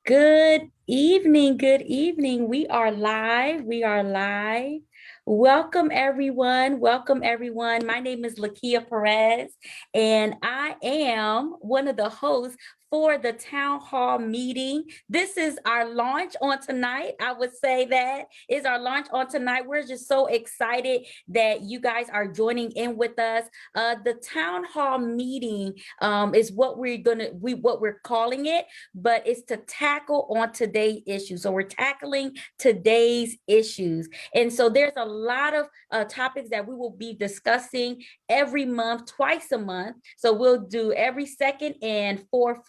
Good evening. Good evening. We are live. We are live. Welcome, everyone. Welcome, everyone. My name is Lakia Perez, and I am one of the hosts for the town hall meeting. This is our launch on tonight. I would say that is our launch on tonight. We're just so excited that you guys are joining in with us. The town hall meeting is what we're calling it, but it's to tackle on today's issues. So we're tackling today's issues. And so there's a lot of topics that we will be discussing every month, twice a month. So we'll do every second and fourth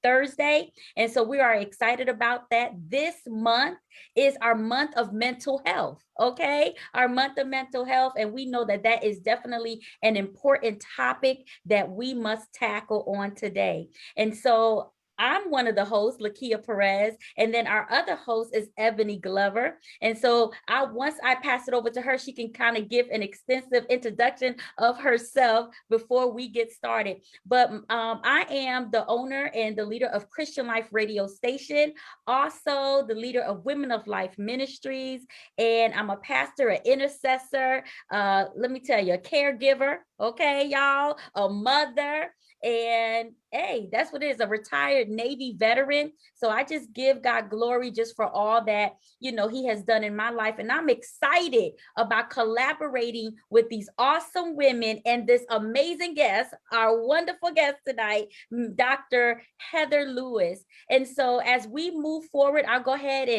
Thursday. And so we are excited about that. This month is our month of mental health. Okay, our month of mental health. And we know that that is definitely an important topic that we must tackle on today. And so I'm one of the hosts, Lakia Perez, and then our other host is Ebony Glover. And so once I pass it over to her, she can kind of give an extensive introduction of herself before we get started. But I am the owner and the leader of Christian Life Radio Station, also the leader of Women of Life Ministries, and I'm a pastor, an intercessor, let me tell you, a caregiver, okay, y'all, a mother, and hey, that's what it is, a retired Navy veteran. So I just give God glory just for all that, he has done in my life. And I'm excited about collaborating with these awesome women and this amazing guest, our wonderful guest tonight, Dr. Heather Lewis. And so as we move forward, I'll go ahead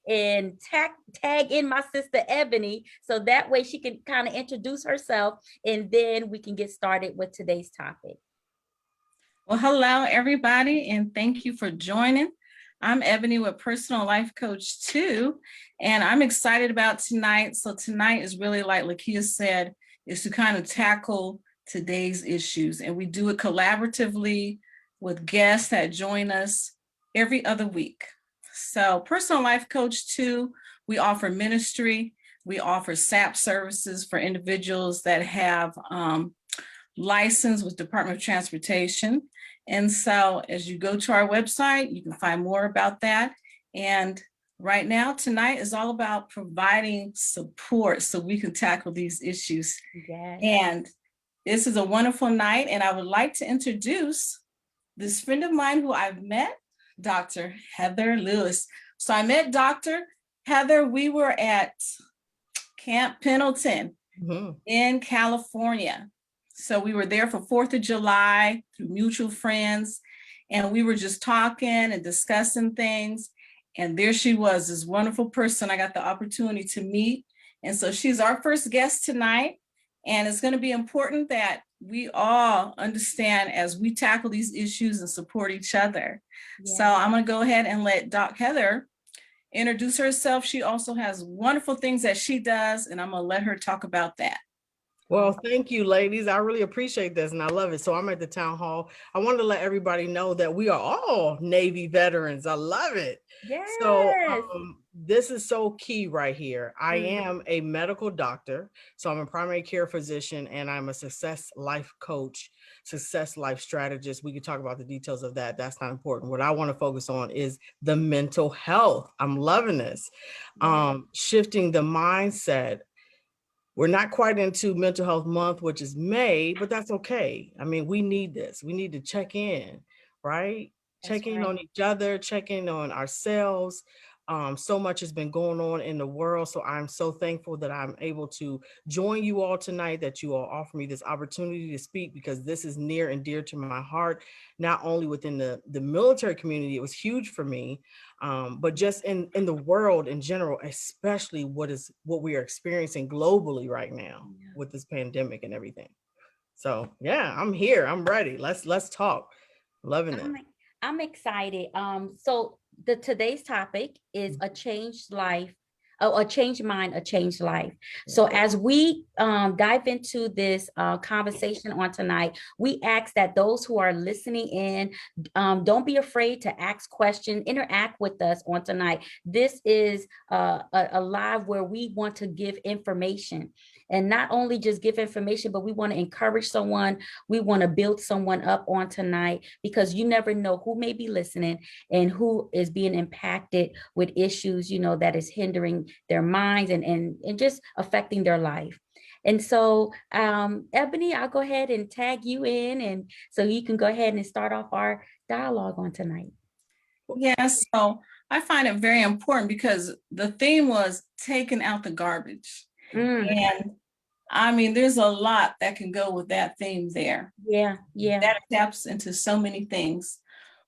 and tag in my sister Ebony, so that way she can kind of introduce herself, and then we can get started with today's topic. Well, hello, everybody, and thank you for joining. I'm Ebony with Personal Life Coach 2, and I'm excited about tonight. So tonight is really, like Lakia said, is to kind of tackle today's issues, and we do it collaboratively with guests that join us every other week. So Personal Life Coach 2, we offer ministry, we offer SAP services for individuals that have license with Department of Transportation. And so as you go to our website, you can find more about that. And right now, tonight is all about providing support so we can tackle these issues. Yes. And this is a wonderful night. And I would like to introduce this friend of mine who I've met, Dr. Heather Lewis. So I met Dr. Heather, we were at Camp Pendleton in California. So we were there for 4th of July through mutual friends, and we were just talking and discussing things. And there she was, this wonderful person I got the opportunity to meet. And so she's our first guest tonight. And it's going to be important that we all understand as we tackle these issues and support each other. Yeah. So I'm going to go ahead and let Doc Heather introduce herself. She also has wonderful things that she does, and I'm going to let her talk about that. Well, thank you, ladies. I really appreciate this and I love it. So I'm at the town hall. I wanted to let everybody know that we are all Navy veterans. I love it. Yes. So this is so key right here. I am a medical doctor. So I'm a primary care physician and I'm a success life coach, success life strategist. We could talk about the details of that. That's not important. What I want to focus on is the mental health. I'm loving this. Shifting the mindset. We're not quite into Mental Health Month, which is May, but that's okay. I mean, we need this. We need to check in, right? Check in on each other, check in on ourselves. So much has been going on in the world. So I'm so thankful that I'm able to join you all tonight, that you all offer me this opportunity to speak, because this is near and dear to my heart, not only within the military community. It was huge for me, but just in the world in general, especially what we are experiencing globally right now with this pandemic and everything. So yeah, I'm here. I'm ready. Let's talk. Loving it. I'm excited. So today's topic is a changed life, a changed mind, a changed life. So as we dive into this conversation on tonight, we ask that those who are listening in, don't be afraid to ask questions, interact with us on tonight. This is a live where we want to give information. and not only just give information, but we want to encourage someone. We want to build someone up on tonight, because you never know who may be listening and who is being impacted with issues, that is hindering their minds and just affecting their life. And so, Ebony, I'll go ahead and tag you in, and so you can go ahead and start off our dialogue on tonight. Yes, so I find it very important because the theme was taking out the garbage. Mm, And I mean, there's a lot that can go with that theme there. yeah, yeah. That taps into so many things.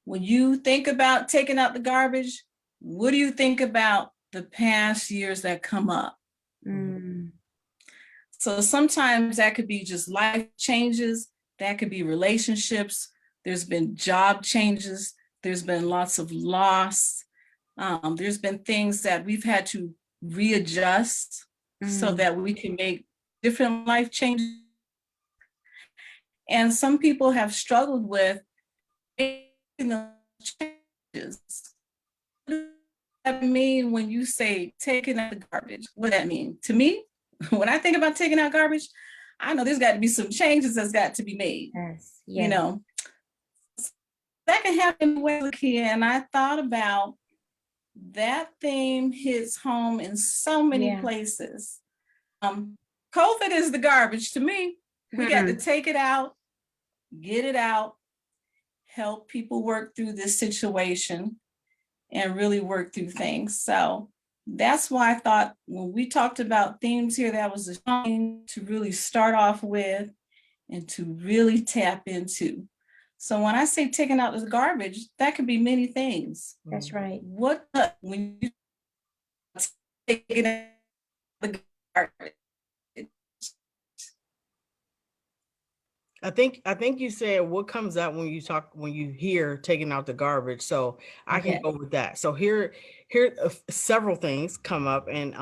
When you think about taking out the garbage, what do you think about the past years that come up? Mm, So sometimes that could be just life changes, that could be relationships, there's been job changes, there's been lots of loss, there's been things that we've had to readjust so mm, that we can make different life changes. And some people have struggled with making those changes. What does that mean when you say taking out the garbage? What does that mean? To me, when I think about taking out garbage, I know there's got to be some changes that's got to be made. yes, You yes. know, that can happen with Kia. And I thought about that theme hits home in so many Yeah. places. COVID is the garbage to me. We got to Hmm. take it out, get it out, help people work through this situation and really work through things. So that's why I thought when we talked about themes here, that was a thing to really start off with and to really tap into. So when I say taking out the garbage, that could be many things. That's right. What when you taking out the garbage? I think you said what comes out when you hear taking out the garbage. So I can Okay. go with that. So here several things come up, and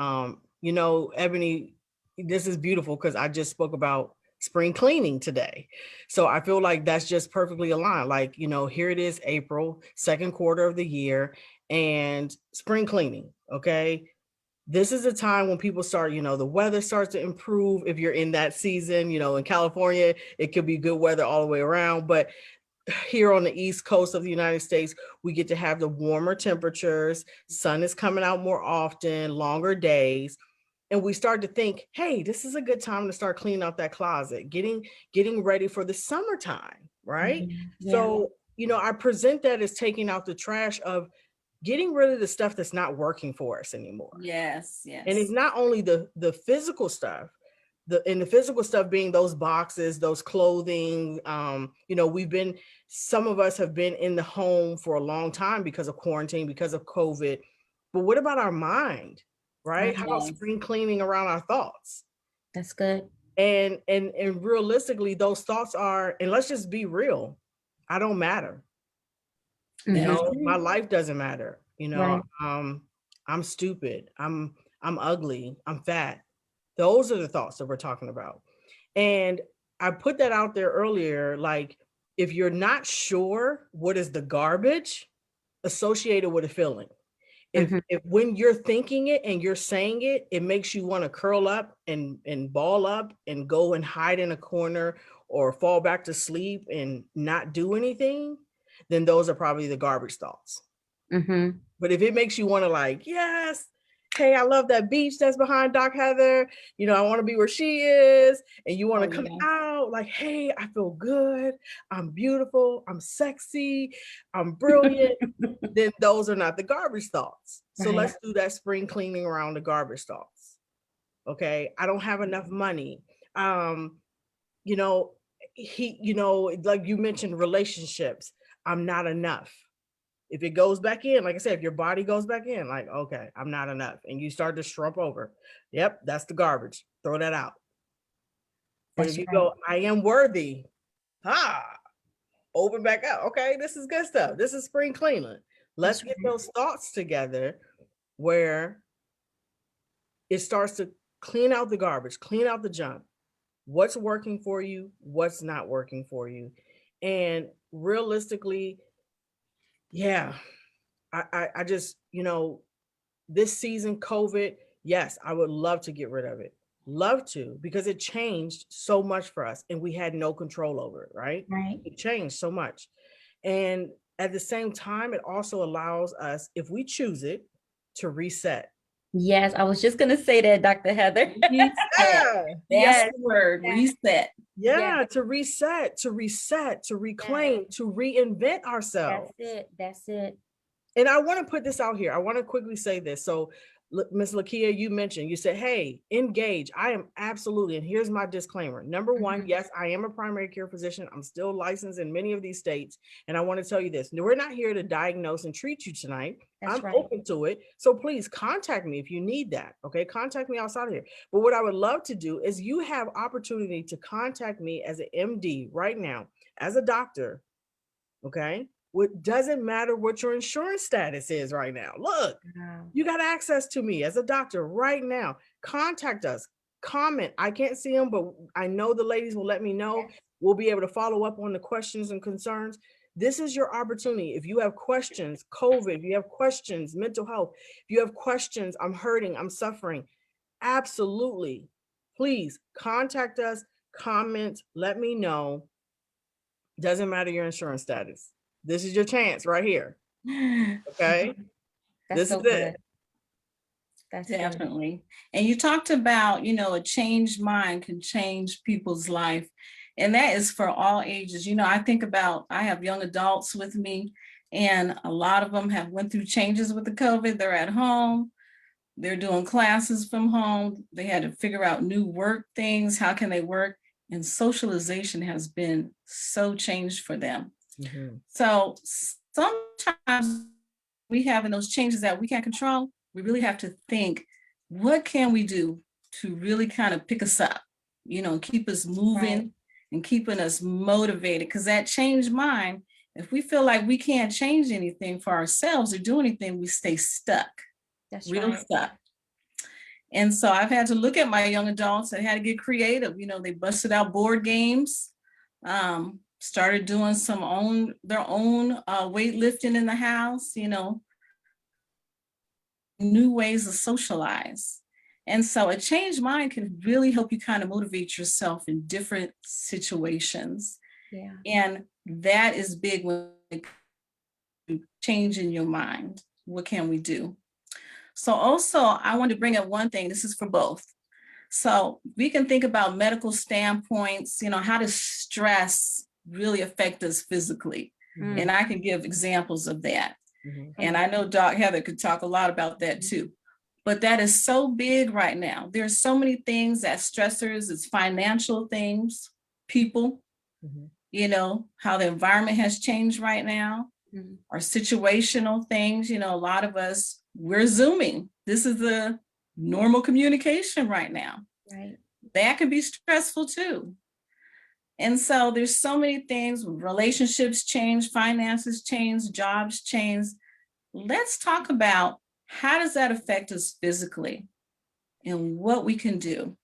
Ebony, this is beautiful because I just spoke about spring cleaning today. So I feel like that's just perfectly aligned. Like, here it is, April, second quarter of the year, and spring cleaning. Okay. This is a time when people start, the weather starts to improve. If you're in that season, in California, it could be good weather all the way around. But here on the East Coast of the United States, we get to have the warmer temperatures. Sun is coming out more often, longer days. And we start to think, hey, this is a good time to start cleaning out that closet, getting ready for the summertime, right? Yeah. So, I present that as taking out the trash of getting rid of the stuff that's not working for us anymore. Yes, And it's yes. not only the physical stuff, the physical stuff being those boxes, those clothing. Some of us have been in the home for a long time because of quarantine, because of COVID. But what about our mind, right? How about Yes. spring cleaning around our thoughts? That's good. And realistically, those thoughts are, and let's just be real, I don't matter. That's My it. life doesn't matter. Right. I'm stupid. I'm ugly. I'm fat. Those are the thoughts that we're talking about. And I put that out there earlier. Like, if you're not sure what is the garbage associated with a feeling, Hmm. if when you're thinking it and you're saying it, it makes you want to curl up and ball up and go and hide in a corner or fall back to sleep and not do anything, then those are probably the garbage thoughts. Hmm. But if it makes you want to, like, yes, hey, I love that beach that's behind Doc Heather, I want to be where she is, and you want Oh, to come yes. out like, hey, I feel good, I'm beautiful, I'm sexy, I'm brilliant, then those are not the garbage thoughts. So Right. let's do that spring cleaning around the garbage thoughts. Okay, I don't have enough money. Um, you know, like you mentioned, relationships. I'm not enough. If it goes back in, like I said, if your body goes back in, like, okay, I'm not enough, and you start to shrump over, yep, that's the garbage. Throw that out. But if That's you right. go, I am worthy, open back up. Okay, this is good stuff. This is spring cleaning. Let's That's get right. those thoughts together where it starts to clean out the garbage, clean out the junk. What's working for you? What's not working for you? And realistically, yeah, I just, this season, COVID, yes, I would love to get rid of it. love to, because it changed so much for us and we had no control over it, right? Right. It changed so much. And at the same time, it also allows us, if we choose it, to reset. Yes, I was just gonna say that, Dr. Heather. Reset. Yeah. That's Yes, the word, yes, reset. yes, Yeah, to reset, to reset, to yes. reclaim, to reinvent That's ourselves. it. That's it. And I want to put this out here. I want to quickly say this. So, Miss Lakia, you mentioned, you said, hey, engage. I am absolutely, and here's my disclaimer. Number one, Mhm. yes, I am a primary care physician. I'm still licensed in many of these states. And I want to tell you this, we're not here to diagnose and treat you tonight. That's I'm right. open to it. So please contact me if you need that. Okay. Contact me outside of here. But what I would love to do is you have opportunity to contact me as an MD right now, as a doctor. Okay. What doesn't matter what your insurance status is right now. Look, Wow. you got access to me as a doctor right now. Contact us, comment. I can't see them, but I know the ladies will let me know. Yes. We'll be able to follow up on the questions and concerns. This is your opportunity. If you have questions, COVID, if you have questions, mental health, if you have questions, I'm hurting, I'm suffering, absolutely. Please contact us, comment, let me know. Doesn't matter your insurance status. This is your chance right here. Okay. That's This is so it. good. That's good. Definitely. And you talked about, a changed mind can change people's life. And that is for all ages. I think about, I have young adults with me, and a lot of them have went through changes with the COVID. They're at home. They're doing classes from home. They had to figure out new work things. How can they work? And socialization has been so changed for them. Mhm. So sometimes we have in those changes that we can't control, we really have to think, what can we do to really kind of pick us up, keep us moving Right. and keeping us motivated? Because that changed mind, if we feel like we can't change anything for ourselves or do anything, we stay stuck, That's real right. stuck. And so I've had to look at my young adults and had to get creative. They busted out board games, started doing their own weightlifting in the house, new ways to socialize. And so a changed mind can really help you kind of motivate yourself in different situations. Yeah. And that is big when it comes to changing your mind. What can we do? So also, I want to bring up one thing. This is for both. So we can think about medical standpoints, how does stress really affect us physically? Mm. And I can give examples of that. Mhm. And I know Doc Heather could talk a lot about that too. But that is so big right now. There's so many things that stressors, it's financial things, people, Mhm. how the environment has changed right now, Mhm. or situational things. A lot of us, we're Zooming. This is the normal communication right now. Right. That can be stressful too. And so there's so many things, relationships change, finances change, jobs change. Let's talk about how does that affect us physically and what we can do.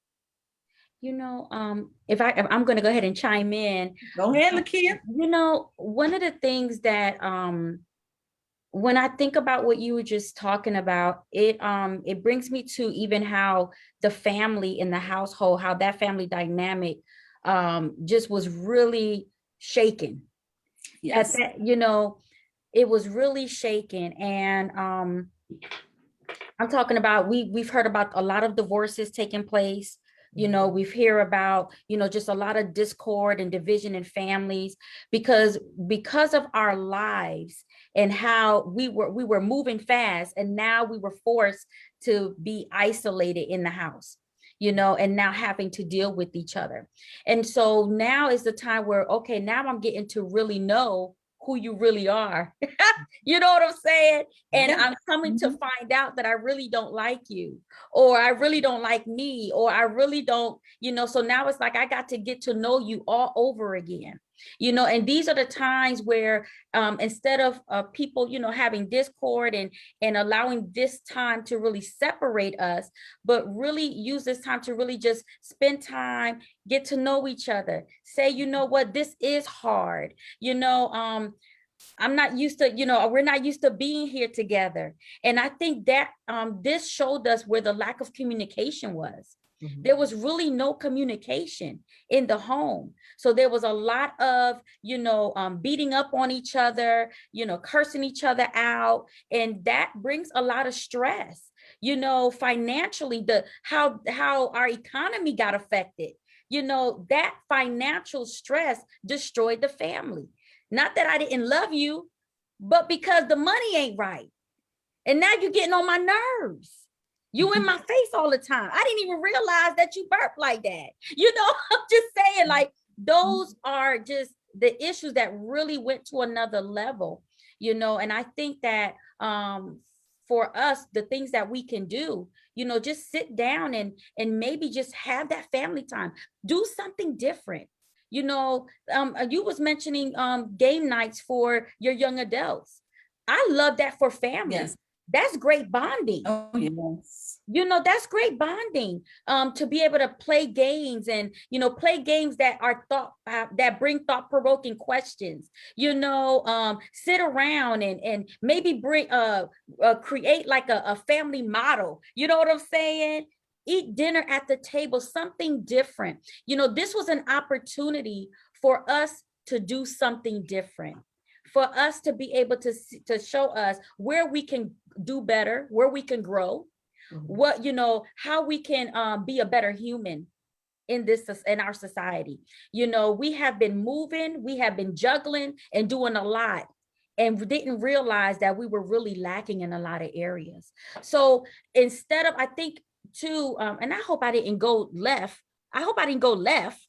If I'm going to go ahead and chime in. Go ahead, Lakia. One of the things that when I think about what you were just talking about, it brings me to even how the family in the household, how that family dynamic just was really shaken. At Yes. that, it was really shaken. And I'm talking about we've heard about a lot of divorces taking place. We've heard about, just a lot of discord and division in families because of our lives and how we were moving fast, and now we were forced to be isolated in the house, and now having to deal with each other. And so now is the time where, okay, now I'm getting to really know who you really are. You know what I'm saying? And Yeah. I'm coming to find out that I really don't like you, or I really don't like me, or I really don't, so now it's like I got to get to know you all over again. And these are the times where instead of people, having discord and allowing this time to really separate us, but really use this time to really just spend time, get to know each other, say, you know what, this is hard, I'm not used to, we're not used to being here together. And I think that this showed us where the lack of communication was. Mhm. There was really no communication in the home. So there was a lot of, beating up on each other, cursing each other out. And that brings a lot of stress. Financially, how our economy got affected. That financial stress destroyed the family. Not that I didn't love you, but because the money ain't right. And now you're getting on my nerves. You in my face all the time. I didn't even realize that you burp like that. I'm just saying, like, those are just the issues that really went to another level, and I think that for us, the things that we can do, just sit down and maybe just have that family time, do something different. You was mentioning game nights for your young adults. I love that for families. Yes. That's great bonding. Oh, yes. That's great bonding, to be able to play games and, play games that are that bring thought-provoking questions, sit around and maybe bring, create like a family model. You know what I'm saying? Eat dinner at the table, something different. This was an opportunity for us to do something different, for us to be able to show us where we can do better, where we can grow, what, how we can be a better human in our society. We have been moving, we have been juggling and doing a lot, and didn't realize that we were really lacking in a lot of areas. So instead of, I think too, and I hope I didn't go left. I hope I didn't go left.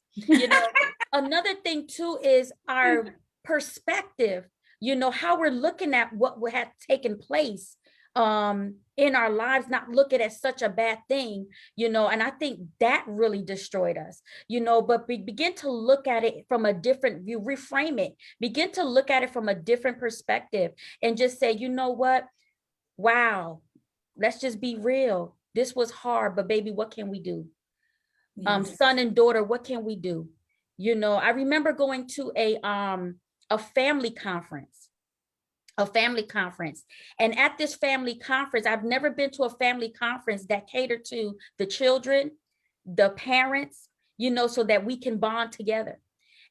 Another thing too is our perspective, how we're looking at what had taken place in our lives, not look at it as such a bad thing, and I think that really destroyed us, but begin to look at it from a different view, reframe it, begin to look at it from a different perspective, and just say, you know what, wow, let's just be real. This was hard, but baby, what can we do? Yes. Son and daughter, what can we do? I remember going to a family conference, and at this family conference, I've never been to a family conference that catered to the children, the parents, so that we can bond together.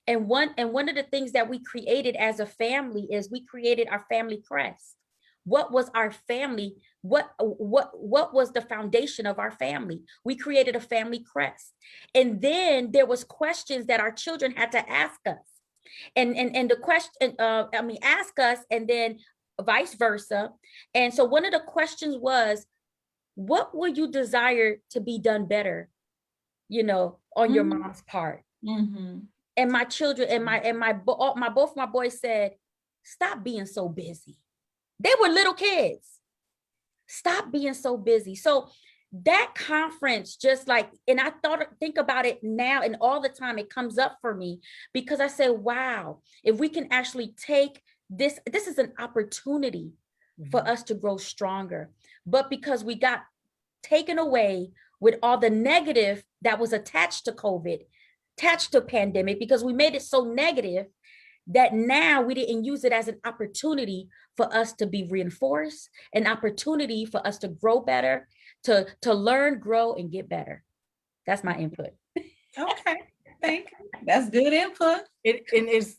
And one of the things that we created as a family is we created our family crest. What was our family? What was the foundation of our family? We created a family crest. And then there was questions that our children had to ask us. And the question, ask us, and then vice versa. And so one of the questions was, what would you desire to be done better, on your mom's part? Mm-hmm. And my children and both my boys said, stop being so busy. They were little kids. Stop being so busy. So that conference, just like, and I think about it now, and all the time it comes up for me, because I say, wow, if we can actually take this is an opportunity for us to grow stronger. But because we got taken away with all the negative that was attached to COVID, attached to pandemic, because we made it so negative that now we didn't use it as an opportunity for us to be reinforced, an opportunity for us to grow better, to learn, grow, and get better. That's my input. Okay, thank you. That's good input.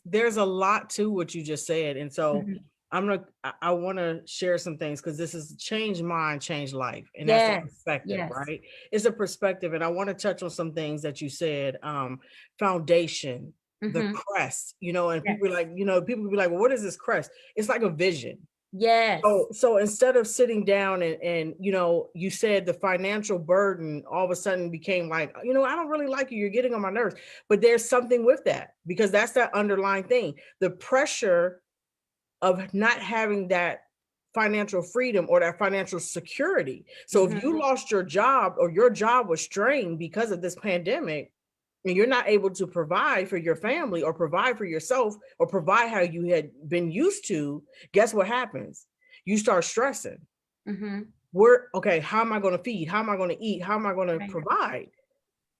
There's a lot to what you just said, and so I want to share some things, because this is change mind, change life, and that's the perspective, right? It's a perspective, and I want to touch on some things that you said. Foundation, the crest, and people be like, people be like, well, what is this crest? It's like a vision. Yes. So instead of sitting down and you said the financial burden all of a sudden became like, I don't really like you. You're getting on my nerves. But there's something with that, because that's that underlying thing. The pressure of not having that financial freedom or that financial security. So if you lost your job, or your job was strained because of this pandemic, and you're not able to provide for your family, or provide for yourself, or provide how you had been used to, guess what happens? You start stressing. Okay, how am I going to feed? How am I going to eat? How am I going to provide?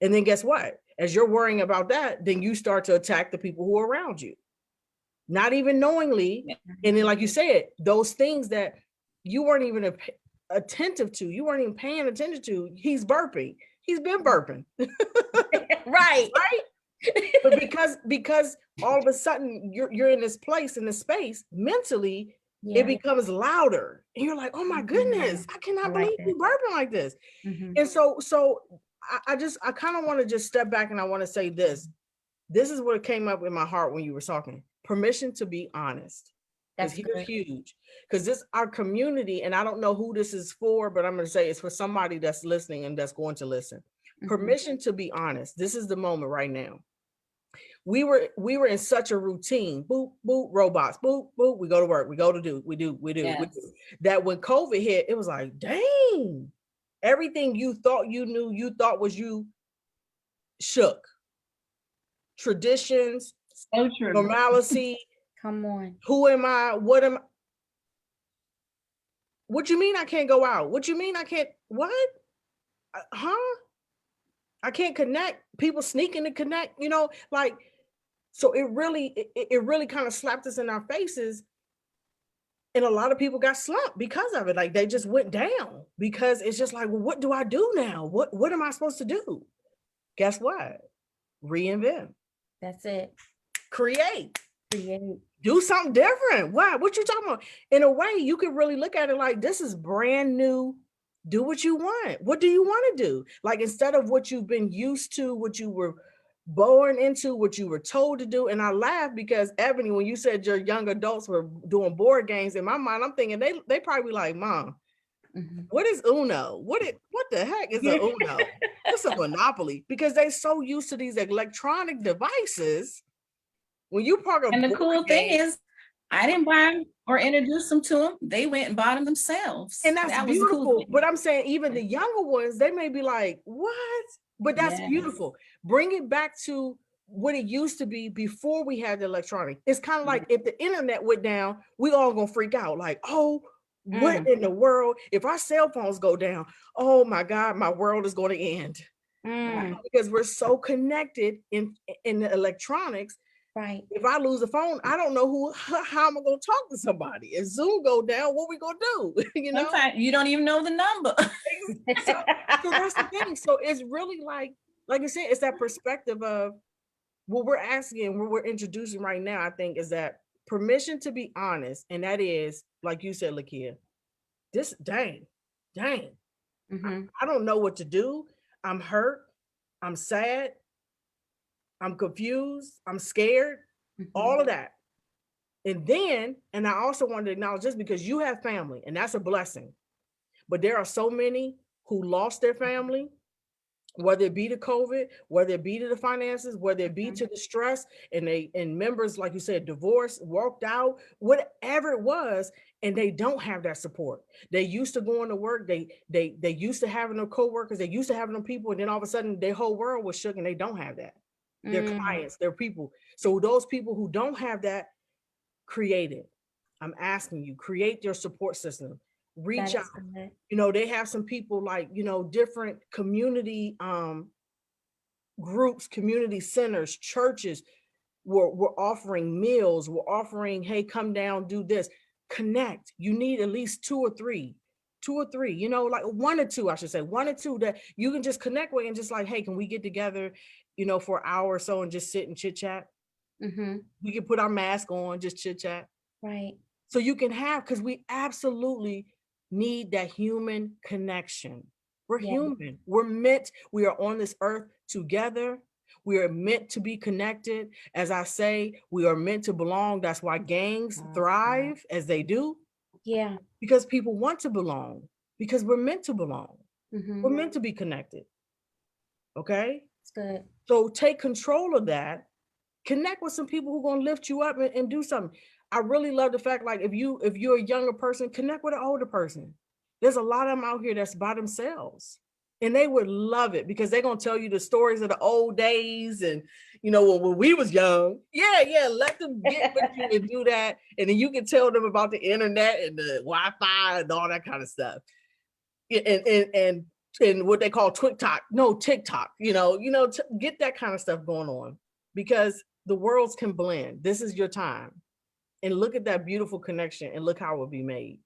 And then guess what? As you're worrying about that, then you start to attack the people who are around you, not even knowingly. And then, like you said, those things that you weren't even attentive to, you weren't even paying attention to. He's burping. He's been burping. Right. Right? But because all of a sudden you're in this place, in this space, mentally, Yeah. it becomes louder. And you're like, oh my goodness, I I cannot like believe you burping like this. Mhm. And so I kind of want to just step back, and I want to say this. This is what came up in my heart when you were talking. Permission to be honest. Because That's here's good. huge. Because this our community, and I don't know who this is for, but I'm going to say it's for somebody that's listening and that's going to listen. Mhm. Permission to be honest. This is the moment right now. We were in such a routine. Boop, boop, robots, boop, boop. We go to work. We go to do. We do. Yes. That when COVID hit, it was like, dang, everything you thought you knew, you thought was you, shook. Traditions, So true. normalcy. Come on. Who am I? What am? What you mean I can't go out? What you mean I can't? What? Huh? I can't connect. People sneaking to connect. You know, like. So it really kind of slapped us in our faces. And a lot of people got slumped because of it. Like they just went down because it's just like, well, what do I do now? What am I supposed to do? Guess what? Reinvent. That's it. Create. Create. Do something different. Why? What you talking about? In a way, you can really look at it like this is brand new. Do what you want. What do you want to do? Like instead of what you've been used to, what you were born into, what you were told to do. And I laugh because Ebony, when you said your young adults were doing board games, in my mind, I'm thinking they probably like, Mom, what is Uno? What the heck is a Uno? What's a Monopoly? Because they're so used to these electronic devices. When you park a And the board cool thing game, is, I didn't buy them or introduce them to them. They went and bought them themselves. and that's That was the cool beautiful. thing. But I'm saying even the younger ones, they may be like, what? But that's Yes. beautiful. Bring it back to what it used to be before we had the electronic. It's kind of like if the internet went down, we all gonna freak out. Like, oh, what in the world? If our cell phones go down, oh my God, my world is going to end. Because we're so connected in the electronics. Right. If I lose a phone, I don't know how am I going to talk to somebody? If Zoom go down, what we going to do? You know, sometimes you don't even know the number. so that's the thing. So it's really like I said, it's that perspective of what we're asking, what we're introducing right now. I think is that permission to be honest, and that is like you said, Lakia. This dang. I don't know what to do. I'm hurt. I'm sad. I'm confused. I'm scared. All of that. And I also wanted to acknowledge this because you have family and that's a blessing. But there are so many who lost their family, whether it be to COVID, whether it be to the finances, whether it be to the stress, and members, like you said, divorced, walked out, whatever it was, and they don't have that support. They used to going to work, they used to having their coworkers, they used to having them people, and then all of a sudden their whole world was shook and they don't have that. Their clients, their people. So those people who don't have that, create it. I'm asking you, create your support system. Reach out. You know, they have some people like, you know, different community groups, community centers, churches were offering meals, we're offering, hey, come down, do this. Connect. You need at least two or three, you know, like one or two, I should say, one or two that you can just connect with and just like, hey, can we get together, you know, for an hour or so and just sit and chit chat? We can put our mask on, just chit chat. Right. So you can have, because we absolutely need that human connection. We're human. We are on this earth together. We are meant to be connected. As I say, we are meant to belong. That's why gangs thrive as they do. Yeah. Because people want to belong, because we're meant to belong. We're meant to be connected. Okay? That's good. So take control of that. Connect with some people who are going to lift you up and do something. I really love the fact, like if you're a younger person, connect with an older person. There's a lot of them out here that's by themselves. And they would love it because they're going to tell you the stories of the old days. And, you know, when we was young, let them get with you and do that. And then you can tell them about the internet and the Wi-Fi and all that kind of stuff. And what they call TikTok, get that kind of stuff going on because the worlds can blend. This is your time. And look at that beautiful connection and look how it will be made.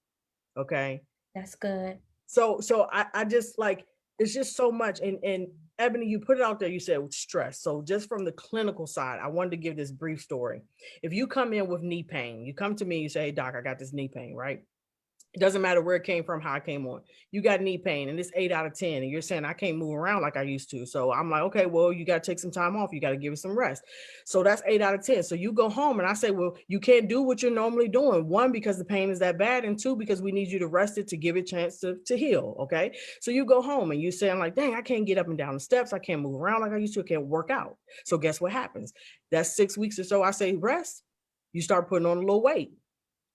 Okay. That's good. So I just like, it's just so much. And Ebony, you put it out there, you said stress. So just from the clinical side, I wanted to give this brief story. If you come in with knee pain, you come to me, you say, hey, doc, I got this knee pain, right? It doesn't matter where it came from, how it came on. You got knee pain and it's 8 out of 10. And you're saying I can't move around like I used to. So I'm like, okay, well, you got to take some time off. You got to give it some rest. So that's 8 out of 10. So you go home and I say, well, you can't do what you're normally doing. One, because the pain is that bad. And two, because we need you to rest it to give it a chance to heal. Okay. So you go home and you say, I'm like, dang, I can't get up and down the steps. I can't move around like I used to. I can't work out. So guess what happens? That's 6 weeks or so. I say rest. You start putting on a little weight.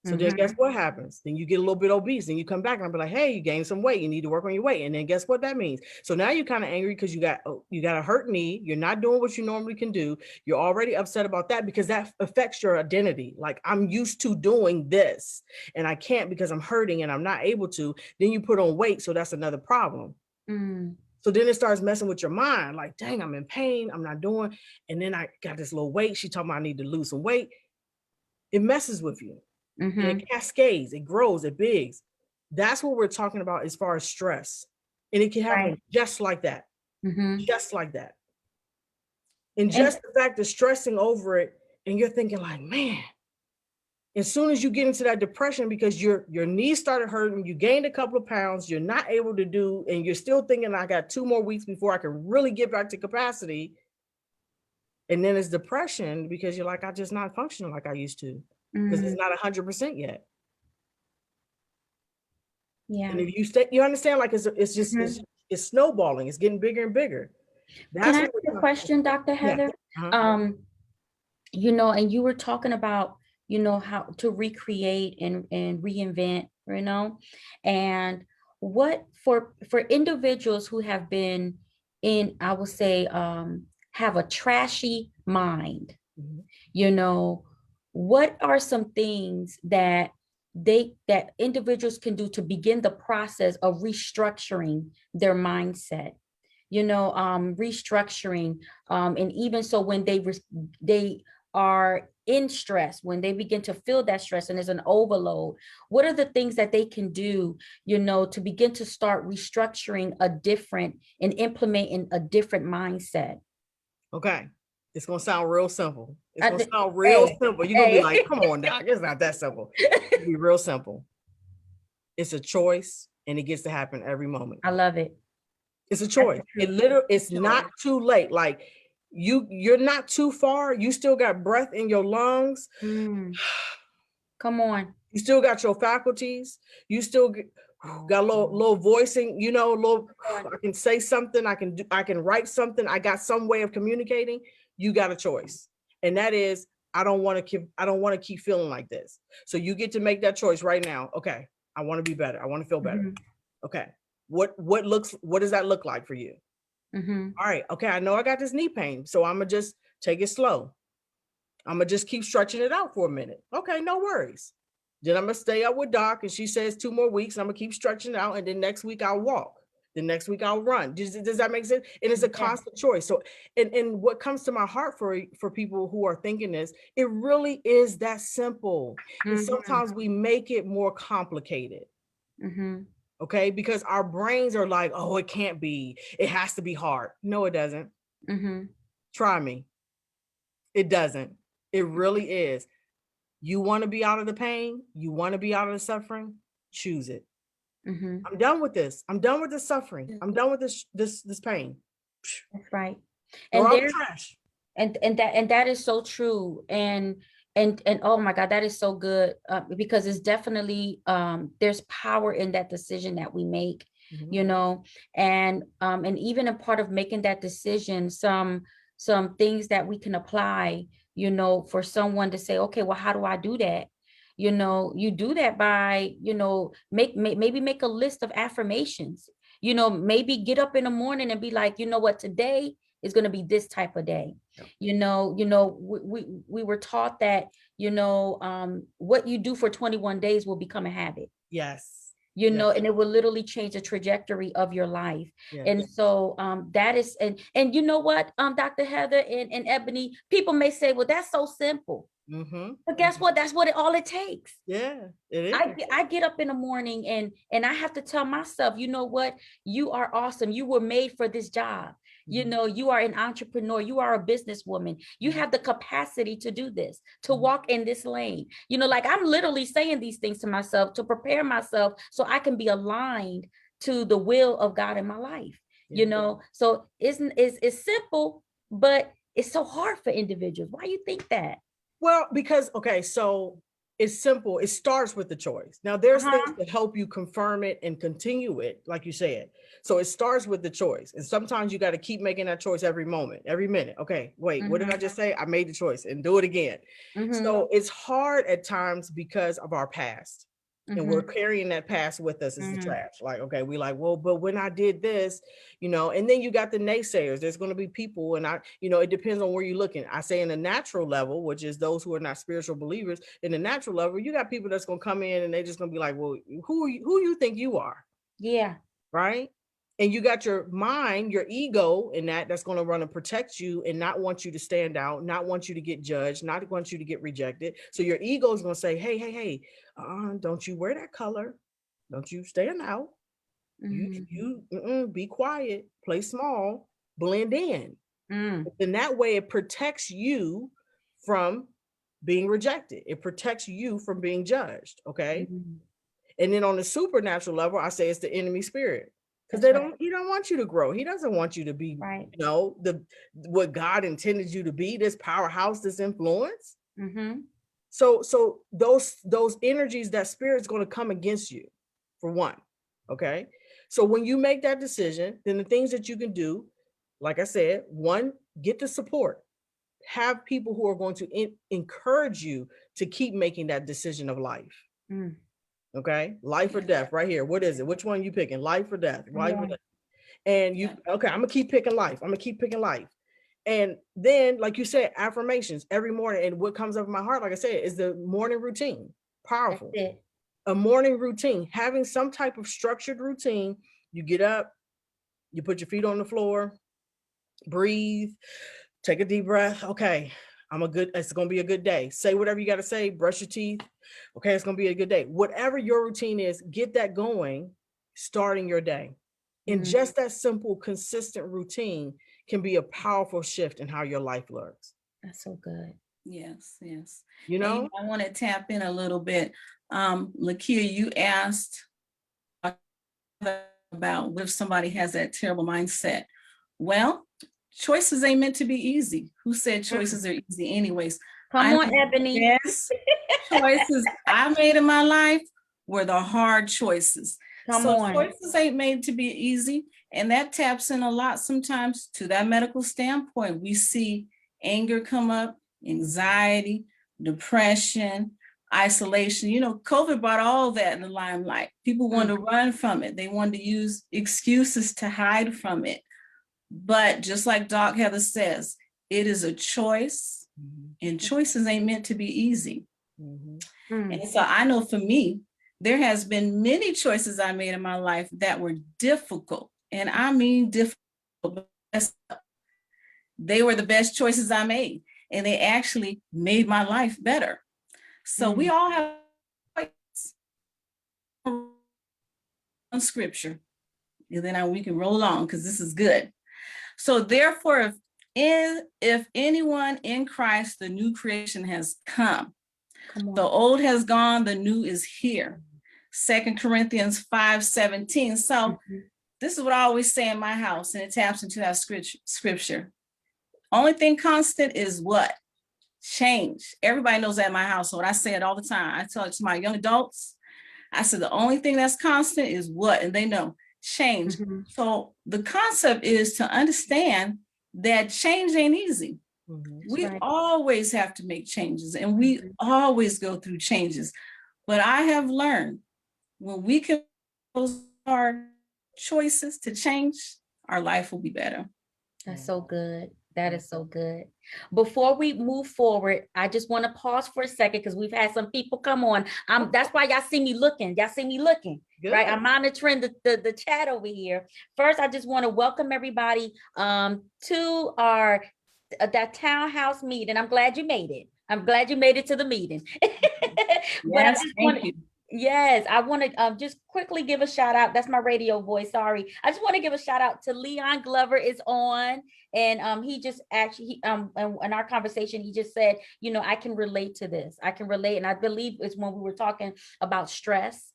So then guess what happens? Then you get a little bit obese and you come back and I'll be like, hey, you gained some weight. You need to work on your weight. And then guess what that means? So now you're kind of angry because you got a hurt knee. You're not doing what you normally can do. You're already upset about that because that affects your identity. Like, I'm used to doing this and I can't because I'm hurting and I'm not able to. Then you put on weight. So that's another problem. So then it starts messing with your mind. Like, dang, I'm in pain. I'm not doing. And then I got this little weight. She told me I need to lose some weight. It messes with you. And it cascades, it grows, it bigs. That's what we're talking about as far as stress. And it can happen just like that. Just like that. And just the fact of stressing over it, and you're thinking like, man, as soon as you get into that depression because your knees started hurting, you gained a couple of pounds, you're not able to do, and you're still thinking I got 2 more weeks before I can really get back to capacity. And then it's depression because you're like, I'm just not functioning like I used to. Because it's not 100% yet. Yeah. And if you stay, you understand, like it's just it's snowballing. It's getting bigger and bigger. That's Can I ask a question, Dr. Heather? Yeah. You know, and you were talking about, you know, how to recreate and reinvent, you know, and what for individuals who have been in, I would say, have a trashy mind, you know, what are some things that individuals can do to begin the process of restructuring their mindset, you know, restructuring, and even so when they are in stress, when they begin to feel that stress and there's an overload, what are the things that they can do, you know, to begin to start restructuring and implementing a different mindset? Okay. It's going to sound real simple. It's going to sound real simple. You're going to be like, come on, Doc, it's not that simple. It'll be real simple. It's a choice and it gets to happen every moment. I love it. It's a choice. It's not too late. Like you're not too far. You still got breath in your lungs. Come on. You still got your faculties. You still got a little voicing, you know, I can say something, I can write something. I got some way of communicating. You got a choice. And that is, I don't want to keep feeling like this. So you get to make that choice right now. Okay. I want to be better. I want to feel better. Okay. What does that look like for you? All right. Okay. I know I got this knee pain. So I'm going to just take it slow. I'm going to just keep stretching it out for a minute. Okay. No worries. Then I'm going to stay up with Doc and she says 2 more weeks. I'm going to keep stretching it out. And then next week I'll walk. The next week I'll run. Does that make sense? And it's a constant choice. So, and what comes to my heart for people who are thinking this, it really is that simple. And sometimes we make it more complicated. Okay. Because our brains are like, oh, it can't be, it has to be hard. No, it doesn't. Try me. It doesn't. It really is. You want to be out of the pain? You want to be out of the suffering? Choose it. I'm done with this. I'm done with this suffering. I'm done with this pain. That's right. And there's trash. And that is so true. And oh my God, that is so good, because it's definitely there's power in that decision that we make, you know, and even a part of making that decision, some things that we can apply, you know, for someone to say, okay, well, how do I do that? You know, you do that by, you know, maybe make a list of affirmations, you know, maybe get up in the morning and be like, you know what, today is going to be this type of day. You know, we were taught that, you know, what you do for 21 days will become a habit. Yes. you Yeah. know, and it will literally change the trajectory of your life. Yes. And so that is, and you know what, Dr. Heather and Ebony, people may say, well, that's so simple. But guess what? That's what all it takes. Yeah, it is. I get up in the morning and I have to tell myself, you know what? You are awesome. You were made for this job. You know, you are an entrepreneur. You are a businesswoman. You have the capacity to do this, to walk in this lane. You know, like I'm literally saying these things to myself to prepare myself so I can be aligned to the will of God in my life. You know, so it's simple, but it's so hard for individuals. Why you think that? Well, because, okay, so it's simple. It starts with the choice. Now, there's things that help you confirm it and continue it, like you said. So it starts with the choice. And sometimes you got to keep making that choice every moment, every minute. Okay, wait, what did I just say? I made the choice, and do it again. So it's hard at times because of our past. And we're carrying that past with us as the trash. Like, okay, we like, well, but when I did this, you know, and then you got the naysayers. There's going to be people, and it depends on where you're looking. I say in the natural level, which is those who are not spiritual believers, in the natural level, you got people that's going to come in and they're just going to be like, well, who you think you are? Yeah. Right. And you got your mind, your ego in that's going to run and protect you and not want you to stand out, not want you to get judged, not want you to get rejected. So your ego is going to say, hey, don't you wear that color. Don't you stand out. You be quiet, play small, blend in. In that way, it protects you from being rejected. It protects you from being judged. Okay. And then on the supernatural level, I say it's the enemy spirit. Because he don't want you to grow. He doesn't want you to be, what God intended you to be, this powerhouse, this influence. So those energies, that spirit's going to come against you, for one. Okay. So when you make that decision, then the things that you can do, like I said, one, get the support. Have people who are going to encourage you to keep making that decision of life. Okay, life or death, right here. What is it? Which one are you picking? Life or death? Life or death? And okay, I'm gonna keep picking life. I'm gonna keep picking life. And then, like you said, affirmations every morning. And what comes up in my heart, like I said, is the morning routine. Powerful. A morning routine, having some type of structured routine. You get up, you put your feet on the floor, breathe, take a deep breath. Okay, it's gonna be a good day. Say whatever you got to say, brush your teeth. Okay, it's gonna be a good day. Whatever your routine is, get that going, starting your day. And just that simple, consistent routine can be a powerful shift in how your life looks. That's so good. Yes. You know, and I want to tap in a little bit. Lakia, you asked about if somebody has that terrible mindset. Well, choices ain't meant to be easy. Who said choices are easy anyways? Come on, Ebony. Yes, choices I made in my life were the hard choices. Choices ain't made to be easy. And that taps in a lot sometimes to that medical standpoint. We see anger come up, anxiety, depression, isolation. COVID brought all that in the limelight. People wanted to run from it. They wanted to use excuses to hide from it. But just like Doc Heather says, it is a choice, and choices ain't meant to be easy. And so I know for me, there has been many choices I made in my life that were difficult. And I mean difficult. They were the best choices I made. And they actually made my life better. So we all have scripture. And then we can roll on because this is good. So therefore, if anyone in Christ, the new creation has come. The old has gone, the new is here. 2 Corinthians 5:17. So this is what I always say in my house, and it taps into that scripture. Only thing constant is what? Change. Everybody knows that in my household. I say it all the time. I tell it to my young adults. I said the only thing that's constant is what? And they know, change. So the concept is to understand that change ain't easy. We always have to make changes, and we always go through changes. But I have learned when we can make our choices to change, our life will be better. That's so good. That is so good. Before we move forward, I just want to pause for a second because we've had some people come on. That's why y'all see me looking. Y'all see me looking, Good. right? I'm monitoring the chat over here. First, I just want to welcome everybody to our that townhouse meeting. I'm glad you made it. I'm glad you made it to the meeting. But I Yes, just want thank to, you. yes, I want to just quickly give a shout out. That's my radio voice. Sorry. I just want to give a shout out to Leon Glover is on. And he just actually in our conversation, he just said, you know, I can relate to this. I can relate. And I believe it's when we were talking about stress.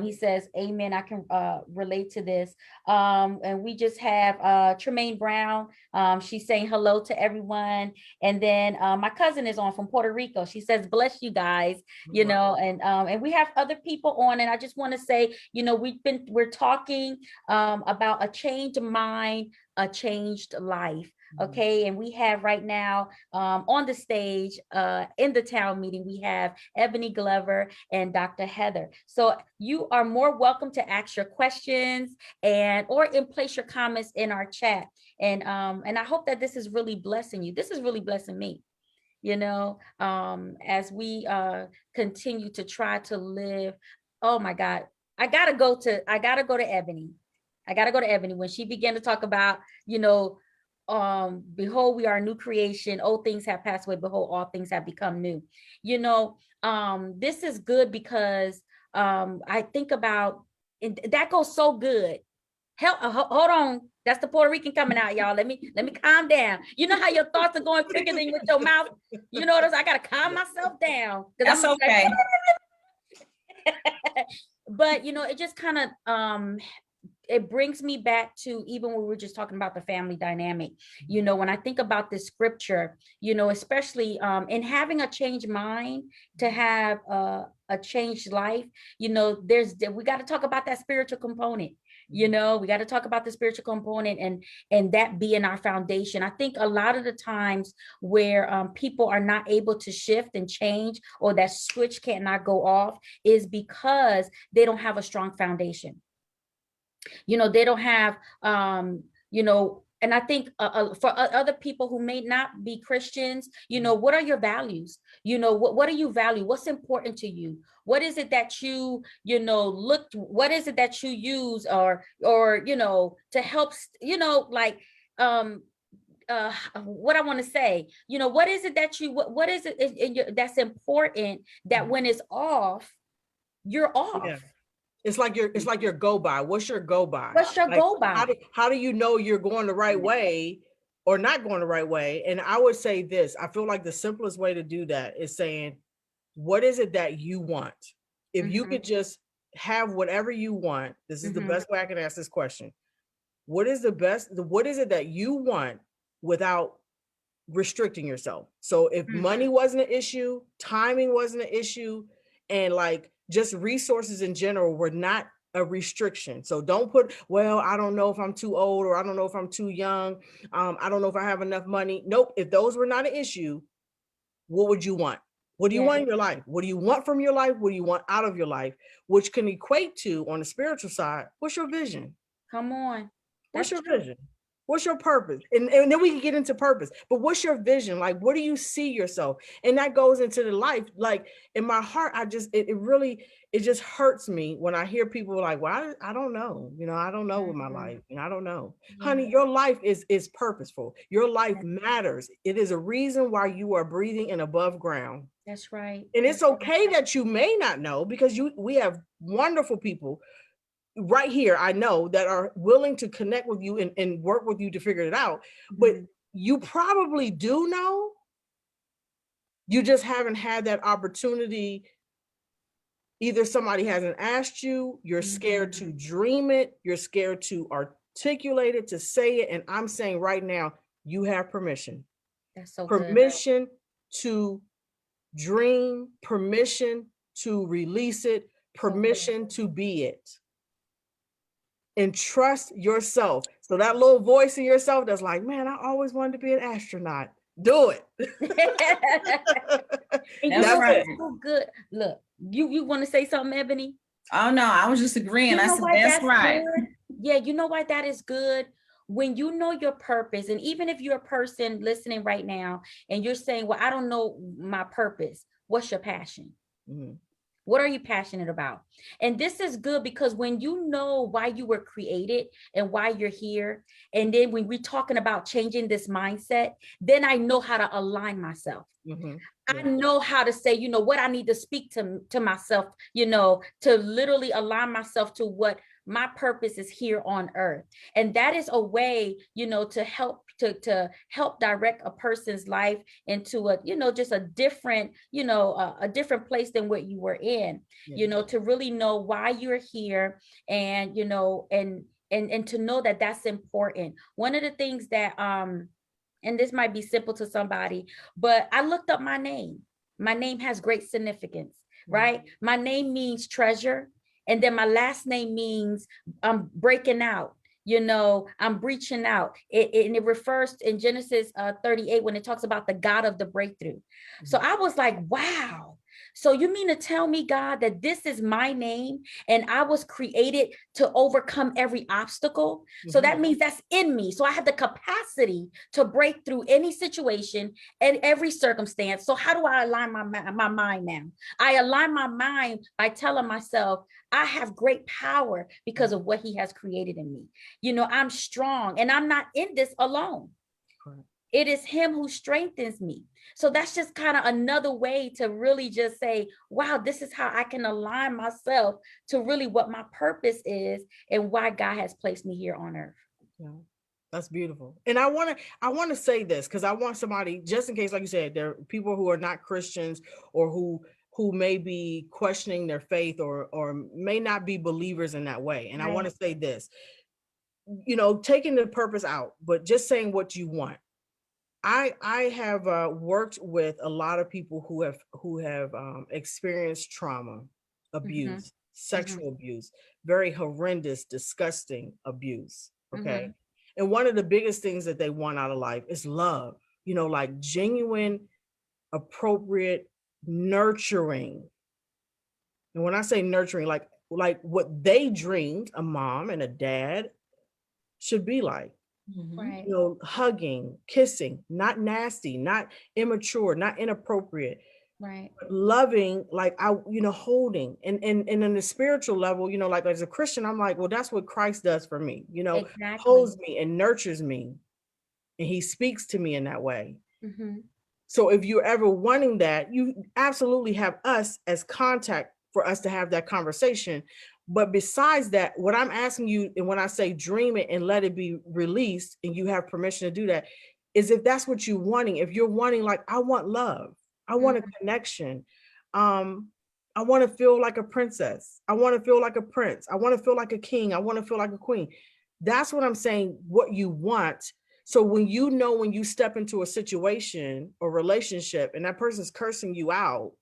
He says, amen, I can relate to this. And we just have Tremaine Brown. She's saying hello to everyone. And then my cousin is on from Puerto Rico. She says, bless you guys, you know, and we have other people on. And I just want to say, you know, we're talking about a changed mind, a changed life. Okay. And we have right now on the stage in the town meeting, we have Ebony Glover and Dr. Heather. So you are more welcome to ask your questions or place your comments in our chat. And I hope that this is really blessing you. This is really blessing me, you know, as we continue to try to live. Oh my God. I gotta go to Ebony. I gotta go to Ebony when she began to talk about, you know, behold, we are a new creation. Old things have passed away. Behold, all things have become new. You know, this is good because I think about, and that goes so good. Hold on. That's the Puerto Rican coming out, y'all. Let me calm down. You know how your thoughts are going quicker than with your mouth. You know what I gotta calm myself down because That's okay. But you know, it just kind of it brings me back to even when we were just talking about the family dynamic. You know, when I think about this scripture, you know, especially in having a changed mind to have a changed life, you know, we got to talk about that spiritual component. You know, we got to talk about the spiritual component and that being our foundation. I think a lot of the times where people are not able to shift and change, or that switch cannot go off, is because they don't have a strong foundation. You know, they don't have you know, and I think for other people who may not be Christians, you know, what are your values? You know, what do you value? What's important to you? What is it that you know, what is it that you use or you know, to help, you know, like what I want to say, you know, what is it that what is it that's important that when it's off, you're off? Yeah. It's like your go by. What's your go by? What's your Like, go by? how do you know you're going the right way or not going the right way? And I would say this, I feel like the simplest way to do that is saying, what is it that you want? If you could just have whatever you want, this is the best way I can ask this question. What is it that you want without restricting yourself? So if money wasn't an issue, timing wasn't an issue, and like just resources in general were not a restriction. So don't put, well, I don't know if I'm too old, or I don't know if I'm too young. I don't know if I have enough money. Nope. If those were not an issue, what would you want? What do you want in your life? What do you want from your life? What do you want out of your life? Which can equate to, on the spiritual side, what's your vision? Come on. What's your vision? What's your purpose? And then we can get into purpose, but what's your vision? Like, what do you see yourself? And that goes into the life. Like in my heart, it just hurts me when I hear people like, well, I don't know, you know, I don't know with my life. You know, I don't know. Honey, your life is purposeful. Your life matters. It is a reason why you are breathing and above ground. That's right. And it's okay that you may not know, because we have wonderful people right here, I know, that are willing to connect with you and work with you to figure it out. But you probably do know. You just haven't had that opportunity. Either somebody hasn't asked you, you're scared to dream it, you're scared to articulate it, to say it. And I'm saying right now, you have permission. That's so permission to dream, permission to release it, permission to be it. And trust yourself. So that little voice in yourself that's like, man, I always wanted to be an astronaut. Do it. That's right. So good. Look, you want to say something, Ebony? Oh no, I was just agreeing. I said that's right. Good? Yeah, you know why that is good? when you know your purpose, and even if you're a person listening right now and you're saying, well, I don't know my purpose, what's your passion? Mhm. What are you passionate about? And this is good because when you know why you were created and why you're here, and then when we're talking about changing this mindset, then I know how to align myself. Mhm. I Yeah. know how to say, what I need to speak to myself, to literally align myself to what my purpose is here on earth. And that is a way, to help direct a person's life into a, just a different, a different place than what you were in, Yeah. to really know why you're here, and, and to know that that's important. One of the things that, and this might be simple to somebody, but I looked up my name. My name has great significance, right? My name means treasure. And then my last name means I'm breaking out. I'm breaching out. And it refers in Genesis 38 when it talks about the God of the breakthrough. So I was like, wow. So you mean to tell me, God, that this is my name and I was created to overcome every obstacle? So that means that's in me. So I have the capacity to break through any situation and every circumstance. So how do I align my mind now? I align my mind by telling myself, I have great power because of what he has created in me. I'm strong and I'm not in this alone. Correct. It is him who strengthens me. So that's just kind of another way to really just say, wow, this is how I can align myself to really what my purpose is and why God has placed me here on earth. Yeah. That's beautiful. And I want to say this because I want somebody, just in case, like you said, there are people who are not Christians or who may be questioning their faith or may not be believers in that way. And I want to say this, taking the purpose out, but just saying what you want. I have worked with a lot of people who have experienced trauma, abuse, sexual abuse, very horrendous, disgusting abuse. Okay. And one of the biggest things that they want out of life is love, like genuine, appropriate, nurturing. And when I say nurturing, like what they dreamed a mom and a dad should be like. Right. Hugging, kissing, not nasty, not immature, not inappropriate, Right. but loving, like holding. And in the spiritual level, like as a Christian, I'm like, well, that's what Christ does for me, Exactly. holds me and nurtures me. And he speaks to me in that way. Mm-hmm. So if you're ever wanting that, you absolutely have us as contact for us to have that conversation. But besides that, what I'm asking you, and when I say dream it and let it be released, and you have permission to do that, is if that's what you're wanting, if you're wanting, like, I want love, I want a connection. I want to feel like a princess. I want to feel like a prince. I want to feel like a king. I want to feel like a queen. That's what I'm saying, what you want. So when you step into a situation or relationship and that person's cursing you out,